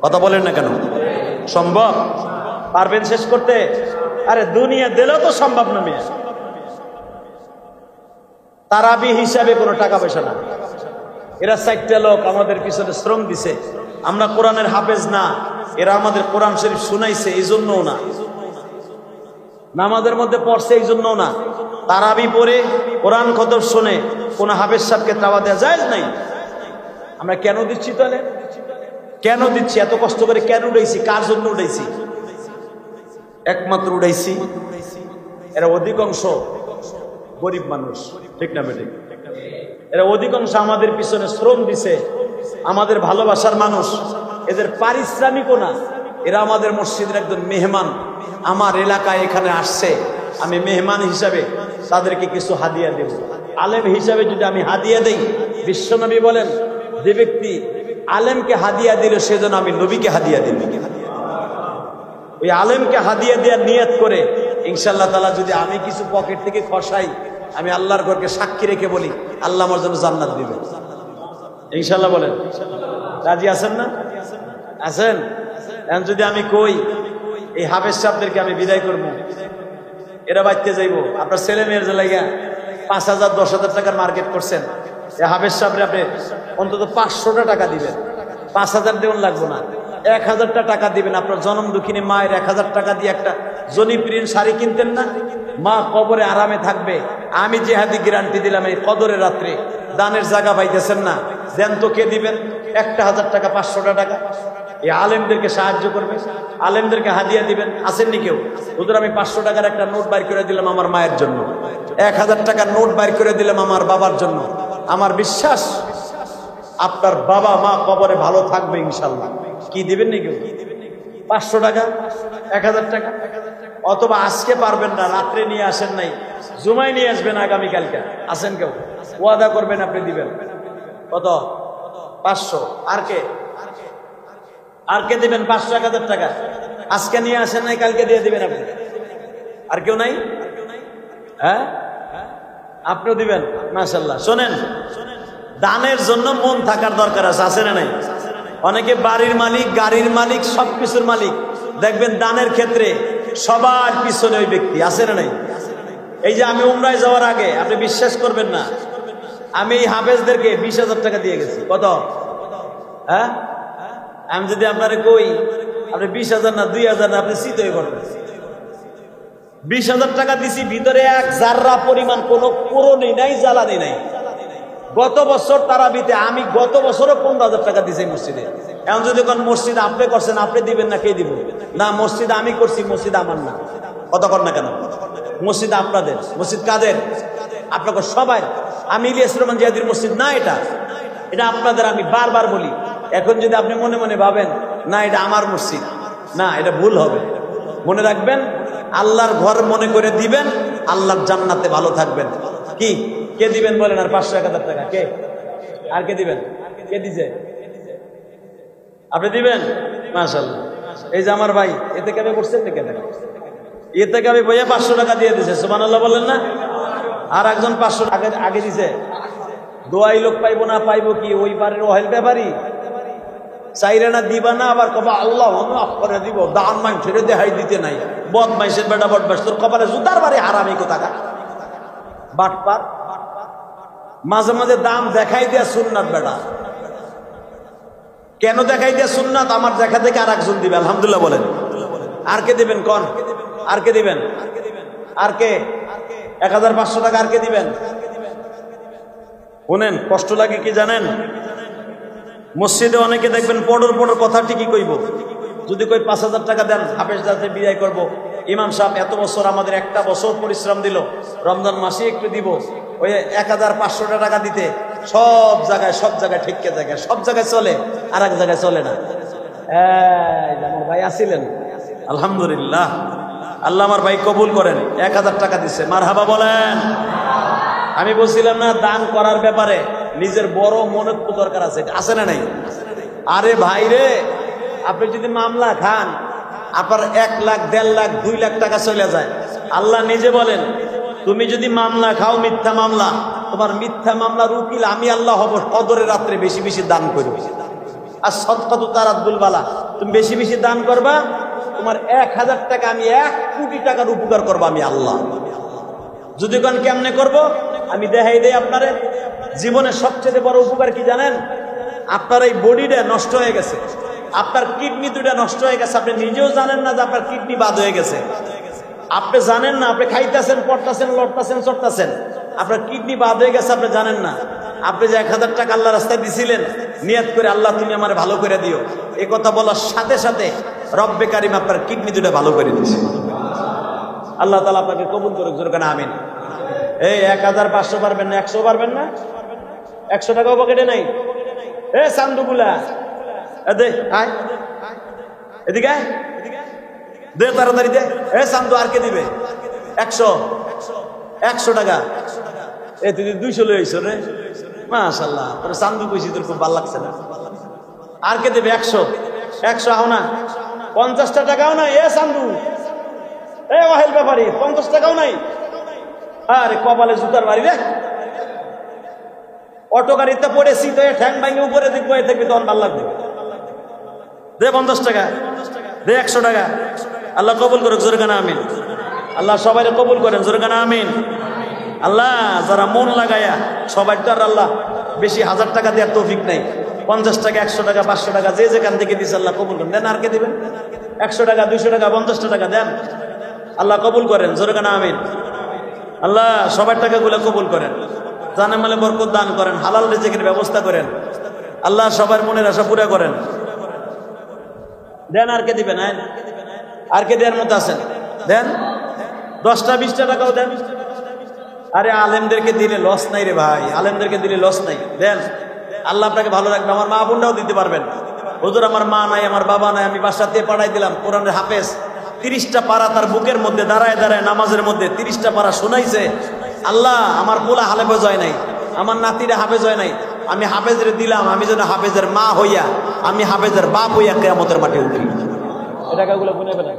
কথা বলেন না কেন? সম্ভব? পারবেন শেষ করতে? আরে দুনিয়া দিলেও তো সম্ভব না। মেয়ে তারাবি হিসাবে কোনো টাকা পয়সা না। এরা 4টা লোক আমাদের পিছনে শ্রম দিছে, আমরা কোরআনের হাফেজ না, এরা আমাদের কোরআন শরীফ শুনাইছে এই জন্যও না, নামাজের মধ্যে পড়ছে এই জন্যও না, তারাবি পড়ে কোরআন খতম শুনে কোন হাফেজ সাহেবকে চাওয়া দেওয়া জায়েজ নাই। আমরা কেন দিচ্ছি তাহলে? কেন দিচ্ছি? এত কষ্ট করে কেন উঠাইছি? কার জন্য উঠাইছি? একমাত্র উঠাইছি এরা অধিকাংশ গরিব মানুষ, ঠিক না বেঠিক? এরা অধিকাংশ আমাদের পিছনে শ্রম দিছে, আমাদের ভালোবাসার মানুষ, এদের পারিশ্রমিকও না, এরা আমাদের মসজিদের একজন মেহমান, আমার এলাকায় এখানে আসছে, আমি মেহমান হিসাবে তাদেরকে কিছু হাদিয়া দেব। আলেম হিসাবে যদি আমি হাদিয়া দেই, বিশ্বনবী বলেন যে ব্যক্তি আলেমকে হাদিয়া দিল সেজন্য আমি নবীকে হাদিয়া দিল। ওই আলেমকে হাদিয়া দেওয়ার নিয়ত করে ইনশাআল্লাহ তাআলা যদি আমি কিছু পকেট থেকে খসাই, আমি আল্লাহর ঘরকে সাক্ষী রেখে বলি আল্লাহ আমার জন্য জান্নাত দিবে ইনশাআল্লাহ। বলেন রাজি আছেন না? আছেন? এখন যদি আমি কই এই হাফেজ সাহেবদেরকে আমি বিদায় করবো, এরা বাড়তে যাইব, আপনার ছেলে মেয়ের যে লাগা 5,000 10,000 টাকার মার্কেট করছেন, এই হাফেজ সাহেবরে আপনি অন্তত 500টা টাকা দিবেন, 5,000 দেওয়ান লাগবো না, 1,000টা টাকা দিবেন। আপনার জনম দুঃখিনী মায়ের 1,000 টাকা দিয়ে একটা জনিপ্রিন শাড়ি কিনতেন না, মা কবরে আরামে থাকবে। আমি জিহাদি গ্যারান্টি দিলাম এই কদরের রাত্রে দানের জায়গা পাইতেছেন না, দেন তো কে দিবেন? 1,000 টাকা 500টা টাকা এই আলেমদেরকে সাহায্য করবে, আলেমদেরকে হাদিয়া দিবেন। আসেননি কেউ? হুজুর আমি 500 টাকার একটা নোট বাইর করে দিলাম আমার মায়ের জন্য, 1,000 টাকার নোট বাইর করে দিলাম আমার বাবার জন্য। আমার বিশ্বাস আপনার বাবা মা কবরে ভালো থাকবে ইনশাল্লাহ। কি দিবেন নি কেউ? 500 টাকা, 1,000 টাকা, অথবা আজকে পারবেন না, রাত্রে নিয়ে আসেন নাই, জুমায় নিয়ে আসবেন আগামীকালকে। আসেন কেউ? ওয়াদা করবেন আপনি দিবেন। কত? 500। আর কে? আর কে দিবেন? 500 1,000 টাকা আজকে নিয়ে আসেন নাই, কালকে দিয়ে দিবেন আপনি। আর কেউ নাই? হ্যাঁ, আপনিও দিবেন মাশাআল্লাহ। শোনেন, দানের জন্য মন থাকার দরকার আছে, আছে না নাই? অনেকে বাড়ির মালিক, গাড়ির মালিক, সবকিছুর মালিক, দেখবেন দানের ক্ষেত্রে সবার পিছনে ওই ব্যক্তি, আছে না নাই? এই যে আমি উমরায় যাওয়ার আগে আপনি বিশ্বাস করবেন না, আমি এই হাফেজদেরকে 20,000 টাকা দিয়ে গেছি। কত? হ্যাঁ, আমি যদি আপনারে কই আপনি 20,000 না 2,000 না, আপনি চিত হয়ে পড়বেন। 20,000 টাকা দিছি, ভিতরে এক জাররা পরিমাণ কোনো পুরনি নাই, জ্বালানি নাই। গত বছর তারাবিতে আমি গত বছরও 15,000 টাকা দিছি মসজিদে। এখন যদি কোন মসজিদ আপনি করছেন, আপনি দিবেন না কে দিব? না, মসজিদ আমি করছি, মসজিদ আমার না। কত কর না কেন? মসজিদ আপনাদের। মসজিদ কাদের? আপনাকে সবাই। আমি ইলিয়াস রহমান জিহাদির মসজিদ না, এটা এটা আপনাদের। আমি বারবার বলি, এখন যদি আপনি মনে মনে ভাবেন না এটা আমার মসজিদ, না, এটা ভুল হবে। মনে রাখবেন, আল্লাহর ঘর মনে করে দিবেন, আল্লাহর জান্নাতে ভালো থাকবেন। কি কে দিবেন বলেন? আর 500 1,000 টাকা কে? আর কে দিবেন? কে দিছে? আপনি দিবেন মাশাআল্লাহ। এই যে আমার ভাই এতে কেমন করছে, এতে আমি বইয়া 500 টাকা দিয়ে দিছে, সুবহানাল্লাহ বলেন না? আর একজন 500 টাকা আগে দিছে। দোয়াই লোক পাইবো না, পাইবো কি? ওই পারের ওহেল ব্যাপারী চাইরে না দিবা না, আবার কবা আল্লাহ মাফ করে দিব, দান মান ছেড়ে দেহাই দিতে নাই। বদমাইশের বেটা বদমাইশ, তোর কপালে জুতার বাড়ি হারামি কোথাকার বাটপার। মাঝে মাঝে দাম দেখাই দেয়া সুন্নাত বেটা। কেন দেখাই দেয়া সুন্নাত? আমার দেখা দেখে আর একজন দিবে, আলহামদুলিল্লাহ বলেন। আর কে দিবেন কন? আর কে দিবেন? আর কে? 1,500 টাকা আর কে দিবেন? শুনেন, কষ্ট লাগে কি জানেন? মসজিদে অনেকে দেখবেন পড়র পড়র কথা ঠিকই কইব। যদি কই 5,000 টাকা দেন, হাফেজ দাতে বিদায় করব, ইমাম সাহেব এত বছর আমাদের একটা বছর পরিশ্রম দিল, রমজান মাসে একটু দিব, ওই 1,500 টাকা দিতে সব জায়গায় ঠিক জায়গায় সব জায়গায় চলে, আর এক জায়গায় চলে না। আমার ভাই আসিলেন, আলহামদুলিল্লাহ, আল্লাহ আমার ভাই কবুল করেন। 1,000 টাকা দিচ্ছে, মারহাবা বলেন। আমি বলছিলাম না, দান করার ব্যাপারে নিজের বড় মনের তো দরকার আছে, আছে না নাই? আরে ভাই রে, আপনি যদি মামলা খান, আপনার 1 লাখ 1.5 লাখ 2 লাখ টাকা চলে যায়। আল্লাহ নিজে বলেন, তুমি যদি মামলা খাও, মিথ্যা মামলা, তোমার মিথ্যা মামলার উকিল আমি আল্লাহ হব। কদরের রাত্রে বেশি বেশি দান করবে। আর সদকাতু তারাদ্দুল বালা, তুমি বেশি বেশি দান করবা, তোমার 1,000 টাকা আমি 1 কোটি টাকার উপকার করবো আমি আল্লাহ। যদি কোন কেমনে করব, আমি দেখাই দেই আপনারে। জীবনের সবচেয়ে বড় উপকার কি জানেন? আপনার এই বডিটা নষ্ট হয়ে গেছে, আপনার কিডনি দুটা নষ্ট হয়ে গেছে, আপনি নিজেও জানেন না যে আপনার কিডনি বাদ হয়ে গেছে। আপনি জানেন না, আপনি খাইতেছেন, পড়তেছেন, লড়তেছেন, চড়তেছেন, আপনার কিডনি বাদ হয়ে গেছে, আপনি জানেন না। আপনি যে 1,000 টাকা আল্লাহ রাস্তায় দিছিলেন নিয়ত করে, আল্লাহ তুমি আমার ভালো করে দিও, এই কথা বলার সাথে সাথে রব্বে কারিম আপনার কিডনি দুটা ভালো করে দিয়েছে। আল্লাহ তাআলা আপনাকে কবুল করুক, জোরে কেন আমিন। এই 1,500 পারবেন না? 100 পারবেন না? 100 টাকাও পকেটে নাই। এ চান্দুগুলা দে, আয় এদিকে আয়, দে তাড়াতাড়ি দে। এ চান্দু আর কে দিবে? 100 টাকা। এ তুই 200 লই আইছ রে, মাশাআল্লাহ। তোর চান্দু কইছি, তোর খুব ভালো লাগছে না? আর কে দেবে? 100 আও না, 50টা টাকাও নাই। এ সান্দু, এ ওয়াহেল ব্যাপারী, 50 টাকাও নাই। আরে কপালে জুতার বাড়ি রে। অটো গাড়িতে পড়েছি তো ঠ্যাং ভাঙে উপরে দিক বয়ে থাকবি, তখন ভাল লাগবে। দে 50 টাকা, দে 100 টাকা। আল্লাহ কবুল করুক, জোরে কানা আমিন। আল্লাহ সবাই কবুল করেন, জোরে কানা আমিন। আল্লাহ যারা মন লাগায়া, সবাই তো আর আল্লাহ বেশি 1000 টাকা দেওয়ার তৌফিক নাই। 50 টাকা, 100 টাকা, 500 টাকা যে যেখান থেকে দিচ্ছে আল্লাহ কবুল করেন। দেন আর কে দিবেন? 100 টাকা, 200 টাকা, 50 টাকা দেন, আল্লাহ কবুল করেন, জোরে কানা আমিন। আল্লাহ সবার টাকাগুলো কবুল করেন, জানে মালে বরকত দান করেন, হালাল রিজিকের ব্যবস্থা করেন। আল্লাহ সবার মনের আশা পুরা করেন। দেন আর কে দিবেন? আর কে দেওয়ার মতো আছেন? দেন 10টা 20টা টাকাও দেন। আরে আলেমদেরকে দিলে লস নাই রে ভাই, আলেমদেরকে দিলে লস নাই। দেন, আল্লাহ আপনাকে ভালো রাখবে। আমার মা বোনটাও দিতে পারবেন। হুজুর আমার মা নাই, আমার বাবা নাই, আমি বাসাতে পাঠাই দিলাম। কোরআনের হাফেজ, 30টা পারা তার বুকের মধ্যে দাঁড়ায় দাঁড়ায় নামাজের মধ্যে 30টা পারা শোনাইছে। আল্লাহ আমার পোলা হাফেজ হয় নাই, আমার নাতিরা হাফেজ হয় নাই, আমি হাফেজের দিলাম, আমি যেন হাফেজের মা হইয়া, আমি হাফেজের বাপ হইয়া কিয়ামতের মাঠে উঠি। এ টাকাগুলো গুনে ফেলেন।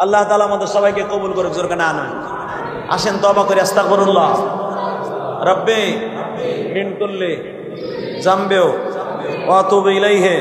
আল্লাহ তাআলা আমাদের সবাইকে কবুল করুক, জোরে কানা আমিন। আসেন তওবা করে আস্তাগফিরুল্লাহ। রব্বে মিন কুল্লি জামবিও ওয়া আতুবু ইলাইহি।